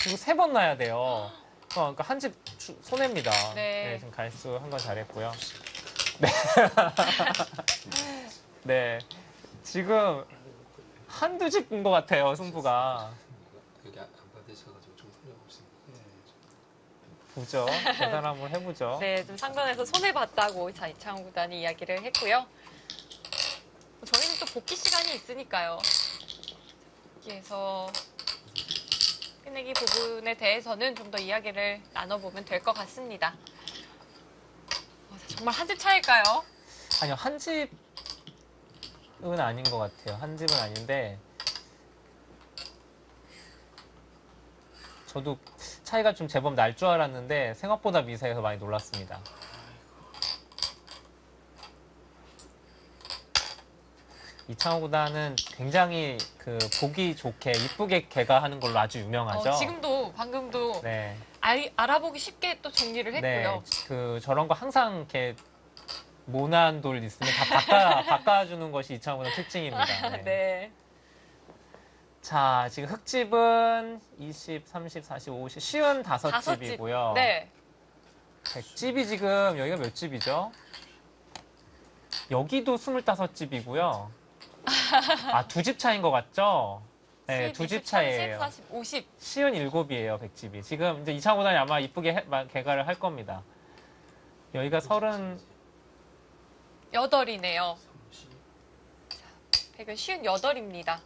그리고 세 번 놔야 돼요. 그러니까 한 집 손해입니다. 네. 지금 갈수 한 건 잘했고요. 네. 네. 지금 한두 집인 것 같아요, 승부가. 여기 안 받으셔가지고 좀 소리가 없습니다. 보죠. 계산 한번 해보죠. 네, 좀 상단에서 손해봤다고 자, 이창호 구단이 이야기를 했고요. 저희는 또 복귀 시간이 있으니까요. 여기에서 끝내기 부분에 대해서는 좀 더 이야기를 나눠보면 될 것 같습니다. 정말 한 집 차일까요? 아니요, 한 집은 아닌 것 같아요. 한 집은 아닌데 저도 차이가 좀 제법 날 줄 알았는데 생각보다 미세해서 많이 놀랐습니다. 이창호 구단은 굉장히 그 보기 좋게 이쁘게 개가하는 걸로 아주 유명하죠. 지금도 방금도 네, 알아보기 쉽게 또 정리를 했고요. 네, 그 저런 거 항상 이렇게 모난 돌 있으면 다 바꿔주는 것이 이창호 구단 특징입니다. 네. 네. 자, 지금 흙집은 20, 30, 40, 50, 쉬운 다섯 집이고요. 네. 100집이 지금 여기가 몇 집이죠? 여기도 25집이고요. 아, 두 집 차이인 것 같죠? 네, 두 집 차이예요. 30, 40, 50. 쉬운 7이에요, 100집이. 지금 이제 이창호 구단이 아마 이쁘게 개가를 할 겁니다. 여기가 8이네요. 100은 58입니다.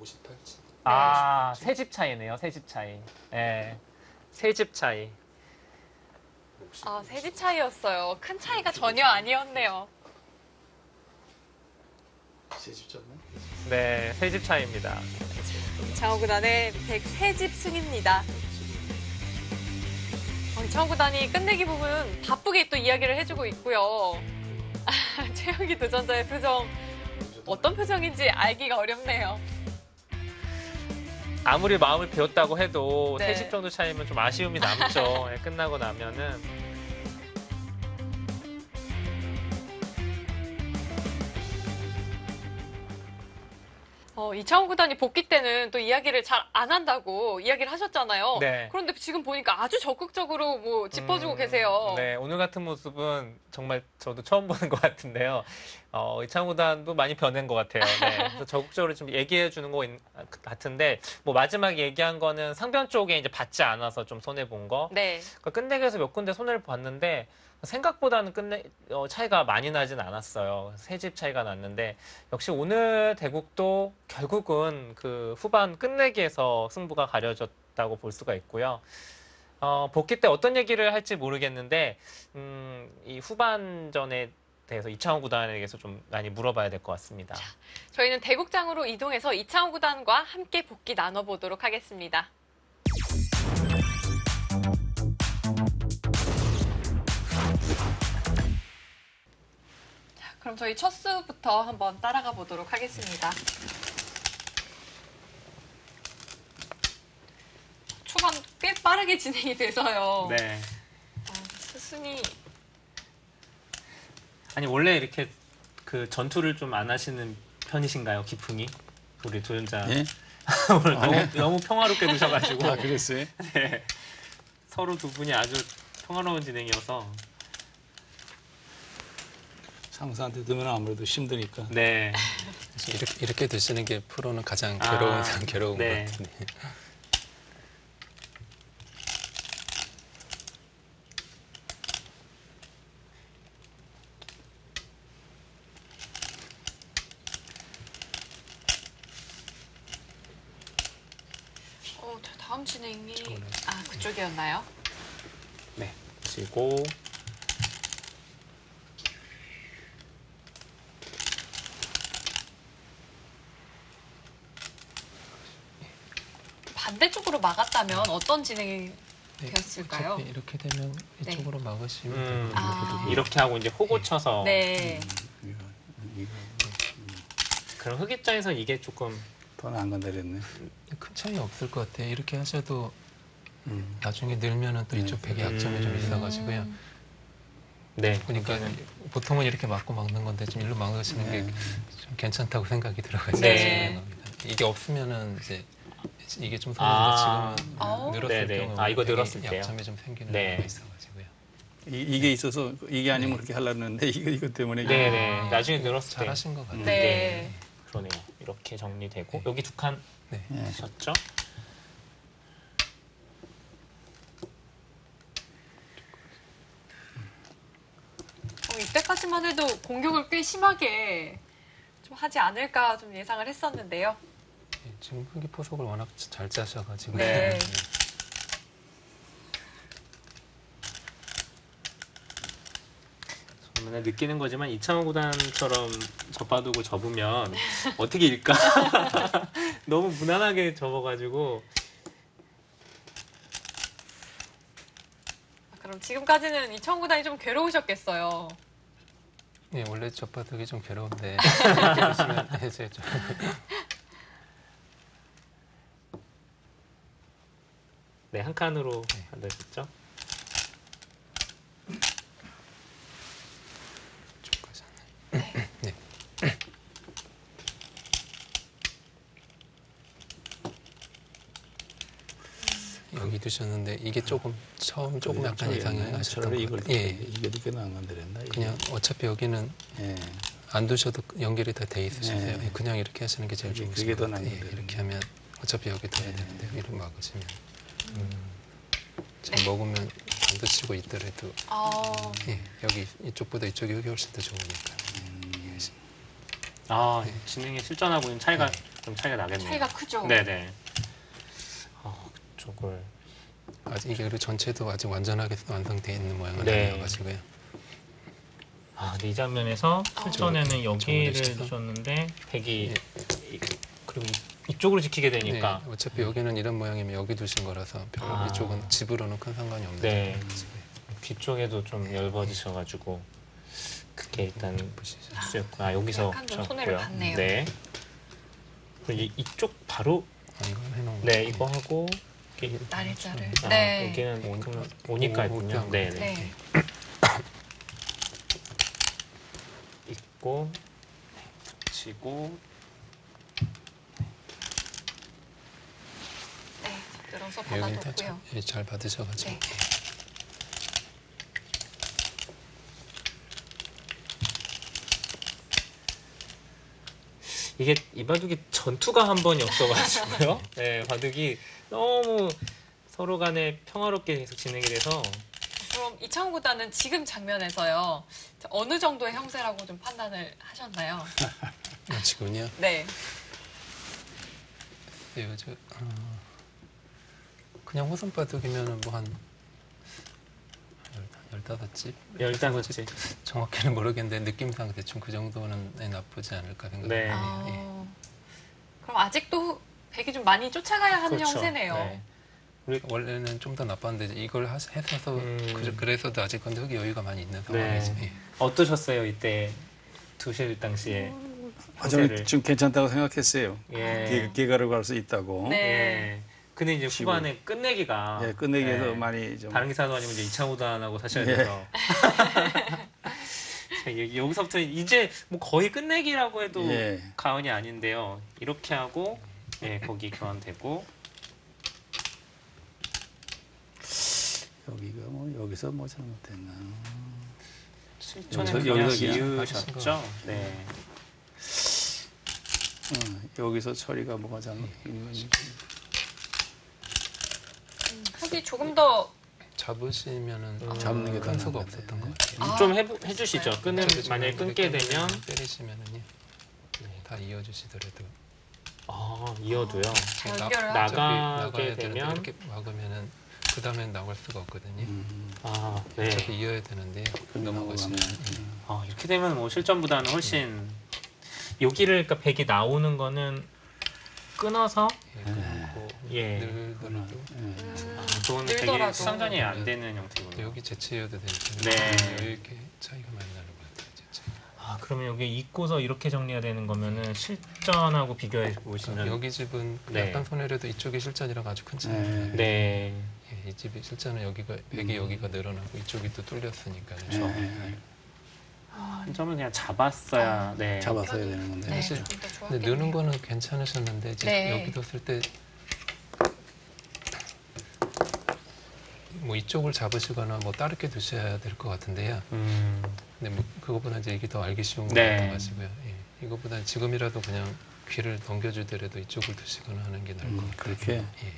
58집. 아, 세 집 차이네요, 세 집 차이. 네, 세 집 차이. 아, 세 집 차이였어요. 큰 차이가 전혀 아니었네요. 세집 졌네. 네, 세 집 차이입니다. 이창호 구단의 103집 승입니다. 이창호 구단이 끝내기 부분 바쁘게 또 이야기를 해주고 있고요. 최영기 도전자의 표정, 어떤 표정인지 알기가 어렵네요. 아무리 마음을 비웠다고 해도 네. 3집 정도 차이면 좀 아쉬움이 남죠. 예, 끝나고 나면은. 이창호 구단이 복귀 때는 또 이야기를 잘 안 한다고 이야기를 하셨잖아요. 네. 그런데 지금 보니까 아주 적극적으로 뭐 짚어주고 계세요. 네, 오늘 같은 모습은 정말 저도 처음 보는 것 같은데요. 이창호 구단도 많이 변한 것 같아요. 네, 그래서 적극적으로 좀 얘기해 주는 것 같은데, 뭐 마지막에 얘기한 거는 상변 쪽에 이제 받지 않아서 좀 손해 본 거. 네. 그러니까 끝내기에서 몇 군데 손해를 봤는데 생각보다는 차이가 많이 나진 않았어요. 세 집 차이가 났는데 역시 오늘 대국도 결국은 그 후반 끝내기에서 승부가 가려졌다고 볼 수가 있고요. 복귀 때 어떤 얘기를 할지 모르겠는데 이 후반전에 대해서 이창호 구단에게서 좀 많이 물어봐야 될 것 같습니다. 저희는 대국장으로 이동해서 이창호 구단과 함께 복귀 나눠보도록 하겠습니다. 그럼 저희 첫 수부터 한번 따라가 보도록 하겠습니다. 초반 꽤 빠르게 진행이 돼서요. 네. 스승이 아니 원래 이렇게 그 전투를 좀 안 하시는 편이신가요, 기풍이? 우리 도전자. 예? 오늘 너무 평화롭게 두셔가지고. 아, 그랬어요? 네. 서로 두 분이 아주 평화로운 진행이어서. 상사한테 두면 아무래도 힘드니까. 네. 이렇게 드시는 게 프로는 가장 괴로운 네. 것 같은데. 다음 진행이 그쪽이었나요? 네. 그리고 반대쪽으로 막았다면 어떤 진행이 네, 되었을까요? 어차피 이렇게 되면 네. 이쪽으로 막으시면 되거든요. 아. 이렇게 하고 이제 호구 쳐서. 네. 그럼 흑 입장에서 이게 조금 돈을 안 건드렸네. 큰 차이 없을 것 같아요. 이렇게 하셔도 나중에 늘면은 또 이쪽 벽에 약점이 좀 있어가지고요. 네. 그러니까 보통은 이렇게 막고 막는 건데 좀 일로 막으시는 게 좀 괜찮다고 생각이 들어가지고 네. 진행합니다. 이게 없으면은 이제 이게 좀 아. 손해인데 아. 지금은 늘었을 네네. 경우 아, 이거 벽에 늘었을 때요? 약점이 좀 생기는 네. 경우가 있어가지고요. 이게 있어서 이게 아니면 그렇게 하려고 했는데 이거 때문에 네네. 나중에 늘었을 때. 잘하신 것 같아요. 네. 그러네요. 이렇게 정리되고 여기 두 칸 네. 예. 하셨죠? 자체만 해도 공격을 꽤 심하게 좀 하지 않을까 좀 예상을 했었는데요. 예, 지금 흑이 포석을 워낙 잘 짜셔가지고. 네. 맨날 느끼는 거지만 이창호 구단처럼 젖바둑을 접으면 어떻게 일까? 너무 무난하게 접어가지고. 그럼 지금까지는 이창호 구단이 좀 괴로우셨겠어요. 예, 원래 젖바둑이 좀 괴로운데 이렇게 보시면 이제 좀 네, 한 칸으로 한다셨죠? 쪽까지 네. 네. 여기 두셨는데 이게 조금 처음 조금 약간 이상하게 하셨던 차라리 것 이걸 같아요. 예, 이게 늦게 나온 건데 그랬나? 그냥 어차피 여기는 예. 안 두셔도 연결이 다 돼 있으셔서요. 네. 예, 그냥 이렇게 하시는 게 제일 그게 좋으신 더 것 같아요. 나은 예, 건데. 이렇게 하면 어차피 여기 둬야 되는데 위로 막으시면 지금 네. 먹으면 안 드시고 있더라도 예, 여기 이쪽보다 이쪽이 여기 훨씬 더 좋으니까. 아, 진행에 실전하고는 차이가 좀 차이가 나겠네요. 차이가 크죠. 네네. 그쪽을. 아직 이게 그리고 전체도 아직 완전하게 완성되어 있는 모양은 네. 아니어가지고요. 근데 이 장면에서 실전에는 여기를 저기를 두셨는데 백이 예. 그리고 이쪽으로 지키게 되니까. 네, 어차피 여기는 이런 모양이면 여기 두신 거라서 별로 이쪽은 집으로는 큰 상관이 없는 네. 지금 뒤쪽에도 좀 얇아지셔가지고 그게 일단 보시죠. 수였구나. 여기서 약간 좀 손해를 쳤고요. 봤네요. 네. 그리고 이쪽 바로 이건 해놓은 네 거. 이거 하고 이렇게 날짜를. 아, 네. 여기는 오니까 있군요. 오, 네, 네. 네. 있고 붙이고 네. 들어서 여기는 다 받아뒀고요. 잘 받으셔가지고. 네. 이게 이 바둑이 전투가 한 번이 없어가지고요. 네, 바둑이 너무 서로 간에 평화롭게 계속 진행이 돼서 그럼 이창호 구단은 지금 장면에서요. 어느 정도의 형세라고 좀 판단을 하셨나요? 지금요? 네. 네, 그냥 호선 바둑이면은 뭐 한 15집? 15집. 정확히는 모르겠는데 느낌상 대충 그 정도는 나쁘지 않을까 생각합니다. 네. 그럼 아직도 백이 좀 많이 쫓아가야 하는 그렇죠. 형세네요. 네. 원래는 좀 더 나빴는데 이걸 해서 음. 그래서도 아직 근데 흑이 여유가 많이 있는 네. 상황이지. 예. 어떠셨어요 이때 두실 당시에? 저는 좀 괜찮다고 생각했어요. 예. 기가를 갈 수 있다고. 네. 예. 근데 이제 치고. 후반에 끝내기가 예, 끝내기에도 예. 많이 좀 다른 기사도 아니고 이제 이창호단하고 사셔야 예. 돼서 자, 여기서부터 이제 뭐 거의 끝내기라고 해도 예. 과언이 아닌데요. 이렇게 하고 예, 거기 교환되고 여기가 뭐 여기서 뭐 잘못됐나. 실전에 여기서- 그냥 여기서 이으셨죠. 네. 여기서 처리가 뭐가 잘못. 흑이 조금 더 잡으시면은 잡는 게더 큰 수가 나은데. 없었던 것 같아요. 아. 좀 해주시죠. 끊는 저도 만약에 지금 끊게 이렇게 되면 때리시면은요. 다 이어주시더라도 이어도요. 잘 연결을 나- 하죠. 나가게 나가야 되는데 되면 이렇게 막으면은 그 다음엔 나갈 수가 없거든요. 네. 어차피 이어야 되는데 넘어가시면 이렇게 되면 뭐 실전보다는 훨씬 여기를 그러니까 백이 나오는 거는 끊어서 끊고 예. 늘더라도 그거는 되게 늘더라도. 수상전이 안 되는 형태군요. 여기 제치여도 되는데 네. 이렇게 차이가 많이 나는 것 같아요. 제치. 그러면 여기 잊고서 이렇게 정리가 되는 거면은 실전하고 비교해 보시면 여기 집은 네. 약간 손해라도 이쪽이 실전이라 아주 큰 차이. 네. 네. 이 집이 실전은 여기가 백이 여기가 늘어나고 이쪽이 또 뚫렸으니까요. 한 점을 그냥 잡았어야 네. 잡았어야 되는 건데. 네, 사실 조금 더 근데 좋았겠네요. 느는 거는 괜찮으셨는데 이제 네. 여기 뒀을 때 뭐 이쪽을 잡으시거나 뭐 다르게 두셔야 될 것 같은데요. 근데 뭐 그거보다 이제 이게 더 알기 쉬운 것 네. 같아가지고요. 예. 이거보다 지금이라도 그냥 귀를 넘겨주더라도 이쪽을 두시거나 하는 게 나을 것 같아요. 그렇게 예.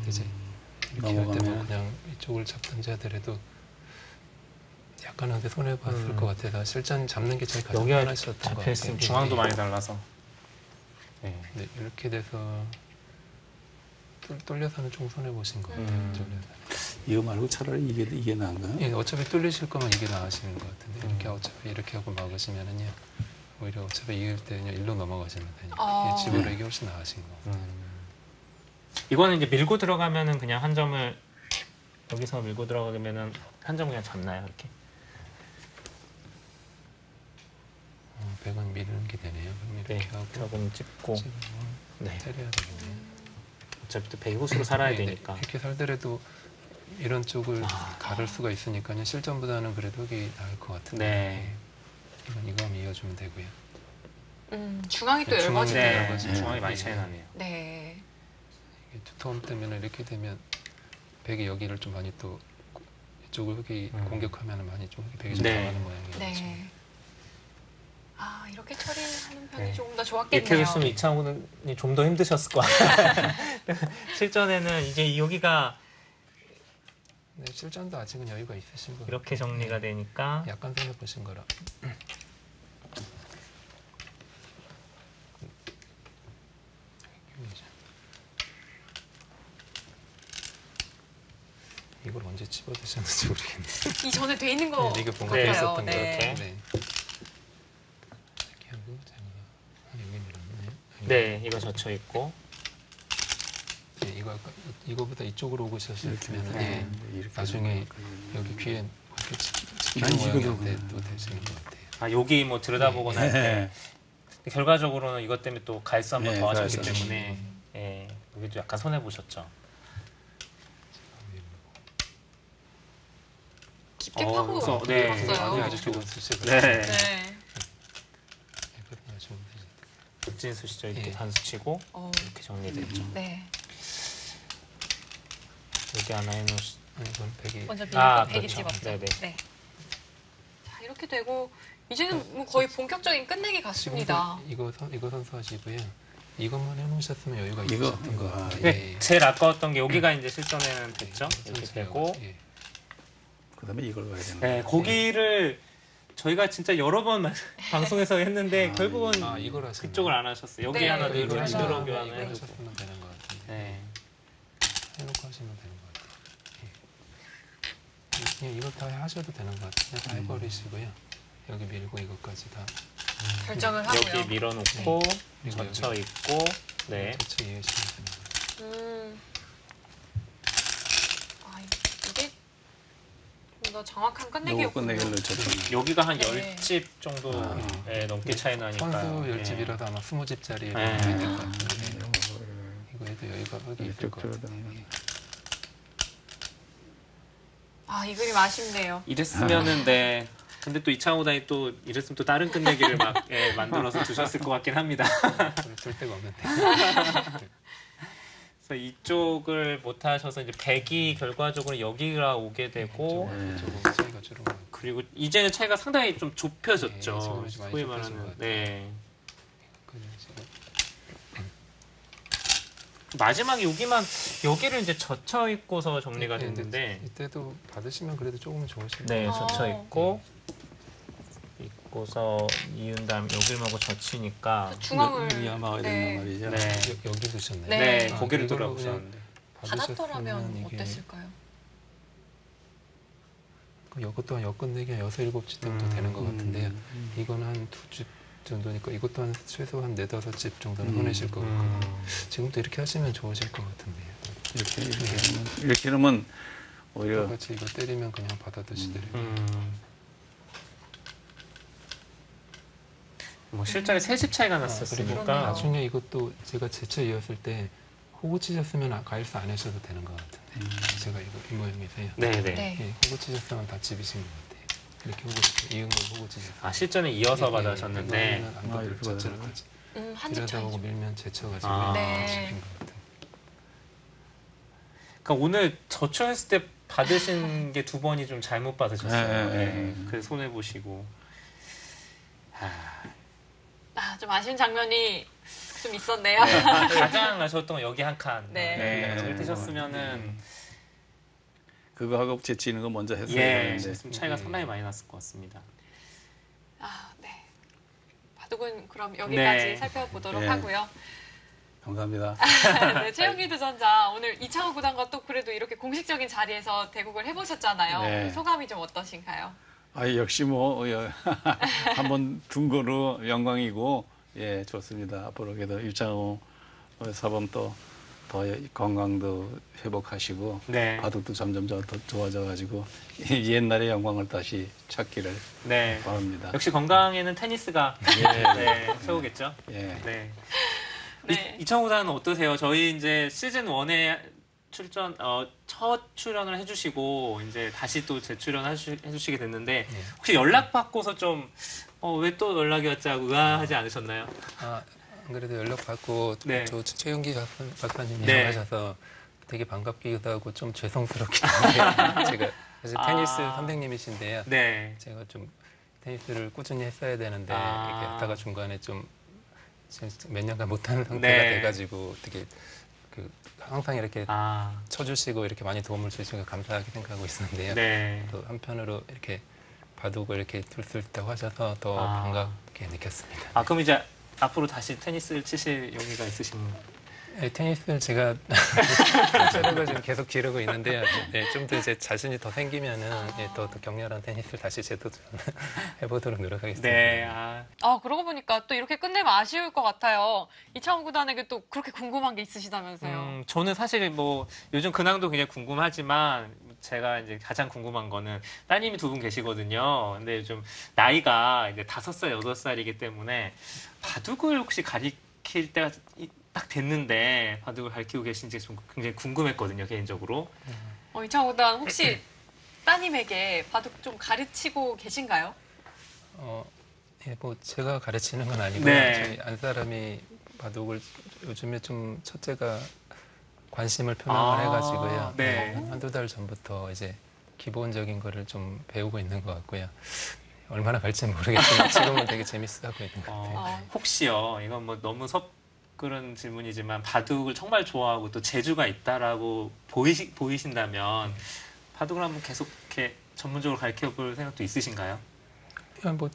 이제 이렇게 할 넘어가면. 때면 그냥 이쪽을 잡든지 하더라도 약간 근데 손해 봤을 것 같아서 실전 잡는 게 제일 가장 여기가 편하셨던 것 같아요. 잡혀있으면 중앙도 예. 많이 달라서. 네. 네, 이렇게 돼서 뚫려서는 좀 손해 보신 것 같아요. 뚫려서. 이거 말고 차라리 이게 나은가요? 예, 어차피 뚫리실 거면 이게 나으시는 것 같은데 이렇게 어차피 이렇게 하고 막으시면은요 오히려 어차피 이길 때는 일로 넘어가시면 되니까 예, 집으로 이게 훨씬 나으신 거 같아요. 이거는 이제 밀고 들어가면은 그냥 한 점을 여기서 밀고 들어가면은 한 점 그냥 잡나요 이렇게? 100원 미는 게 되네요. 네. 이렇게 하고 조금 찍고. 지금 네. 때려야 되겠네요. 어차피 또 배후수로 살아야 네, 네. 되니까. 이렇게 살더라도 이런 쪽을 가를 수가 있으니까요. 실전보다는 그래도 여기 나을 것 같은데. 네. 이거 하면 이어주면 되고요. 중앙이 또 네, 중앙이 얇아지네요. 네. 네. 중앙이 많이 차이 나네요. 네. 이게 두터움 때문에 이렇게 되면 백이 여기를 좀 많이 또 이쪽을 흙이 공격하면 많이 좀 흙이 백이 좀 네. 나가는 모양이에요. 네. 아, 이렇게 처리하는 편이 네. 조금 더 이렇게 좋았겠네요. 됐으면 이창호는 좀 더 힘드셨을 것 같아요. 실전에는 이제 여기가 네, 실전도 아직은 여유가 있으신 거 이렇게 정리가 되니까 약간 손해 보신 거라. 이걸 언제 집어 드셨는지 모르겠네요. 이전에 돼 있는 거 네, 이게 뭔가 네, 돼 같아요. 있었던 거 네. 같아요. 네. 이렇게 하고 제가 여기 밀었네요. 네 이거 젖혀 있고 네, 이거 아까 이거보다 이쪽으로 오고 있었으면 네. 나중에 여기 귀에 이렇게 난 지키는 이거도 모양인데 또 되시는 것 같아요. 아 여기 뭐 들여다보거나 할 때 네. 결과적으로는 이것 때문에 또 갈수 한번 네, 더 하셨기 갈수. 때문에 예, 여기도 약간 손해 보셨죠. 깊게 파고 그래서, 네. 들어갔어요. 네, 아주 좋은 수식을. 네. 네. 이거 아주 좋은 수식. 박진수 시절 이렇게 예. 단수 치고 어, 이렇게 정리됐죠. 네. 여기 하나 해놓으시. 이건 백이 먼저 밀고 아, 백이 그렇죠. 집었죠. 네네. 네. 자, 이렇게 되고 이제는 뭐 거의 본격적인 끝내기 같습니다. 이거 선수하시고요. 이것만 해놓으셨으면 여유가 이거, 있으셨던 것 같아요. 근데 제일 아까웠던 게 여기가 이제 실전에는 됐죠. 예, 이렇게 선수예요. 되고 예. 그다음에 이걸 가야 되는 네, 거예요. 거기를 저희가 진짜 여러 번 방송에서 했는데 결국은 아, 이걸 하시네. 그쪽을 안 하셨어요. 여기 네, 하나 이걸 넣고 하시면 히드로 이거 교환을 해주고. 하셨으면 되는 것 같은데. 네. 해놓고 하시면 되는 것 같아요. 예. 이거 다 하셔도 되는 것 같아요. 다 해버리시고요. 여기 밀고 이것까지 다 결정을 하고요. 여기 밀어놓고 그리고 젖혀 있고 네. 대체 이해하시면 되는 것 같아요. 아, 이게 좀 더 정확한 요거 끝내기였군요. 끝내기를 쳤잖아요. 여기가 한 네. 10집 정도 넘게 차이 나니까. 선수 10집이라도 아마 20집짜리 네. 될것 같은데 이거에도 여유가 흙이 있을 것 같아요. 아, 이 그림 아쉽네요. 이랬으면은 네. 근데 또 이창호 단이 또 이랬으면 또 다른 끝내기를 막 만들어서 두셨을 것 같긴 합니다. 그걸 쓸 데가 없는데. 그래서 이쪽을 못 하셔서 이제 백이 결과적으로 여기가 오게 되고 조금 차이가 줄은 것 같아요. 그리고 이제는 차이가 상당히 좀 네, 좁혀졌죠. 지금은 좀 많이 소위 좁혀진 것 말하는 같아요. 네. 그냥 지금 마지막에 여기를 이제 젖혀 있고서 정리가 네, 됐는데 이때도 받으시면 그래도 조금 좋으실 네, 것 같아요. 젖혀 있고서 이은 다음 여기를 먹고 젖히니까 중앙을 야마가 네. 된단 말이죠. 네. 여기 두셨네요. 네. 네, 아, 고개를 이걸로 돌아보셨는데 받았더라면 받으셨으면 이게 어땠을까요? 이것도 한 엮은내기 한 6, 7집 정도 되는 것 같은데요. 이건 한 2집 정도니까 이것도 한 최소 한 4, 5집 정도는 보내실 것 같거든요. 지금도 이렇게 하시면 좋으실 것 같은데요. 이렇게 하면 오히려 똑같이 이거 때리면 그냥 받아 드시더라고요. 뭐 실전에 3집 차이가 그리고 났었으니까 그러네요. 나중에 이것도 제가 제쳐 이었을 때 호구 치셨으면 가일수 안 하셔도 되는 것 같은데 제가 이거 이 모양이세요. 네네. 네. 예, 호구 치셨으면 다 집이신 것 같아요. 이렇게 호구 이은 걸 호구 치셨어요. 아 실전에 이어서 예, 받으셨는데 이거는 안 받을 이렇게 자체를 받아요? 같이 한 집 들여다보고 차이죠. 밀면 제쳐가지고 아. 네. 집인 것 같아요. 그러니까 오늘 저초했을 때 받으신 게 2번이 좀 잘못 받으셨어요. 네. 네. 그래서 손해 보시고. 아, 좀 아쉬운 장면이 좀 있었네요. 가장 아쉬웠던 건 여기 한 칸. 네. 네. 저기 뜨셨으면은 그거하고 제치는 거 먼저 했어야 예, 되는데. 차이가 상당히 많이 났을 것 같습니다. 아, 네. 바둑은 그럼 여기까지 네. 살펴보도록 네. 하고요. 감사합니다. 네, 최영기 도전자 오늘 이창호 구단과 또 그래도 이렇게 공식적인 자리에서 대국을 해보셨잖아요. 네. 소감이 좀 어떠신가요? 역시 뭐 한번 둔 거로 영광이고 예 좋습니다. 앞으로 그래도 이창호 사범 또 더 건강도 회복하시고 네. 바둑도 점점 더 좋아져가지고 옛날의 영광을 다시 찾기를 네. 바랍니다. 역시 건강에는 테니스가 네, 최고겠죠. 예. 네. 네. 이창호 구단은 어떠세요? 저희 이제 시즌 1에 출전 첫 출연을 해주시고 이제 다시 또 재출연 해주시게 됐는데 혹시 연락 받고서 좀 왜 또 연락이 왔지 하고 의아하지 않으셨나요? 안 그래도 연락 받고 네. 저 최영기 박사님이 네. 하셔서 되게 반갑기도 하고 좀 죄송스럽기도 한데 제가 사실 테니스 선생님이신데요. 네. 제가 좀 테니스를 꾸준히 했어야 되는데 아. 이렇게 하다가 중간에 좀 몇 년간 못하는 상태가 네. 돼가지고 되게 항상 이렇게 쳐주시고 이렇게 많이 도움을 주시고 감사하게 생각하고 있었는데요. 네. 또 한편으로 이렇게 바둑을 이렇게 둘 수 있다고 하셔서 더 반갑게 느꼈습니다. 그럼 이제 앞으로 다시 테니스를 치실 용의가 있으신가요? 네, 테니스를 제가 체력을 지금 계속 기르고 있는데요. 네, 좀 더 이제 자신이 더 생기면은 더 격렬한 테니스를 다시 해보도록 노력하겠습니다. 네. 그러고 보니까 또 이렇게 끝내면 아쉬울 것 같아요. 이창호 구단에게 또 그렇게 궁금한 게 있으시다면서요. 저는 사실 뭐 요즘 근황도 굉장히 궁금하지만 제가 이제 가장 궁금한 거는 따님이 2분 계시거든요. 근데 좀 나이가 이제 5살, 6살이기 때문에 바둑을 혹시 가르칠 때가 딱 됐는데 바둑을 가르치고 계신지 좀 굉장히 궁금했거든요, 개인적으로. 이창호 구단 혹시 따님에게 바둑 좀 가르치고 계신가요? 예, 뭐 제가 가르치는 건 아니고요. 네. 저희 안사람이 바둑을 요즘에 좀 첫째가 관심을 표명을 해가지고요. 네. 한두 달 전부터 이제 기본적인 거를 좀 배우고 있는 것 같고요. 얼마나 갈지는 모르겠지만 지금은 되게 재밌어하고 있는 것 같아요. 혹시요, 이건 뭐 너무 그런 질문이지만 바둑을 정말 좋아하고 또 재주가 있다라고 보이신다면 바둑을 한번 계속 이렇게 전문적으로 가르쳐 볼 생각도 있으신가요? 뭐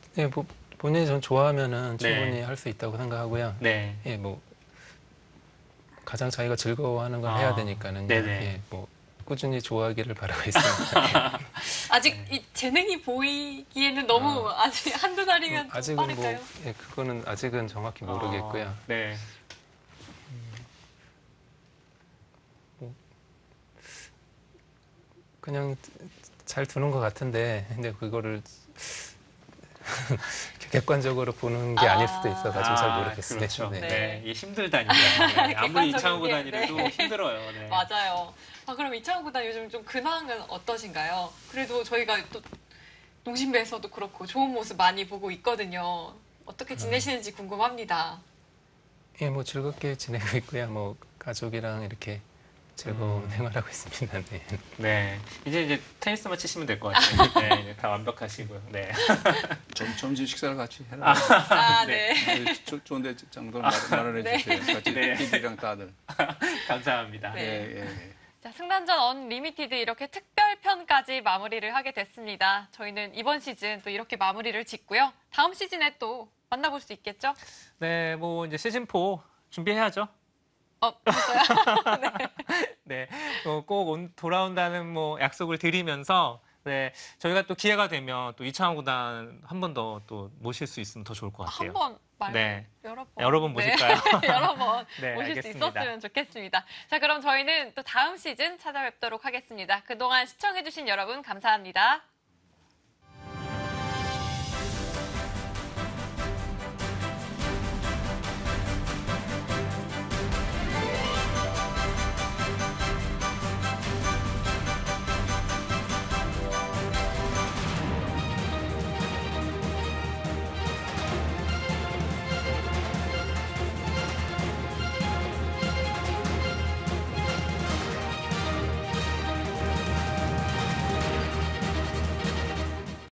본인이 전 좋아하면은 네. 충분히 할 수 있다고 생각하고요. 네. 예, 뭐 가장 자기가 즐거워하는 걸 해야 되니까는 네네. 예, 뭐 꾸준히 좋아하기를 바라고 있습니다. 아직 이 재능이 보이기에는 너무 아직 한두 달이면 좀 아직은 빠를까요? 예, 그거는 아직은 정확히 모르겠고요. 네. 그냥 잘 두는 것 같은데 근데 그거를 객관적으로 보는 게 아닐 수도 있어가지고 잘 모르겠어요. 그렇죠. 네. 네. 이게 힘들다니까. 네. 아무리 객관적인 이창호 게, 구단이라도 네. 힘들어요. 네. 맞아요. 그럼 이창호 구단 요즘 좀 근황은 어떠신가요? 그래도 저희가 또 농심배에서도 그렇고 좋은 모습 많이 보고 있거든요. 어떻게 지내시는지 궁금합니다. 예, 뭐 즐겁게 지내고 있고요. 뭐 가족이랑 이렇게 즐거운 생활하고 있습니다. 네. 네. 이제 테니스만 치시면 될 것 같아요. 네. 이제 다 완벽하시고요. 네. 점심 식사를 같이 해라. 네. 좋은데 정도 말을 네. 해주세요. 같이 네. TV랑 딸들. 감사합니다. 네. 예. 자, 승단전 언리미티드 이렇게 특별편까지 마무리를 하게 됐습니다. 저희는 이번 시즌 또 이렇게 마무리를 짓고요. 다음 시즌에 또 만나볼 수 있겠죠? 네, 뭐 이제 시즌 4 준비해야죠. 벌써요? 네. 네, 꼭 돌아온다는 뭐 약속을 드리면서 네, 저희가 또 기회가 되면 또 이창호 구단 한 번 더 또 모실 수 있으면 더 좋을 것 같아요. 한 번 말고 네. 여러 번. 여러 번 모실까요? 네. 여러 번 네, 모실 알겠습니다. 수 있었으면 좋겠습니다. 자, 그럼 저희는 또 다음 시즌 찾아뵙도록 하겠습니다. 그동안 시청해주신 여러분 감사합니다.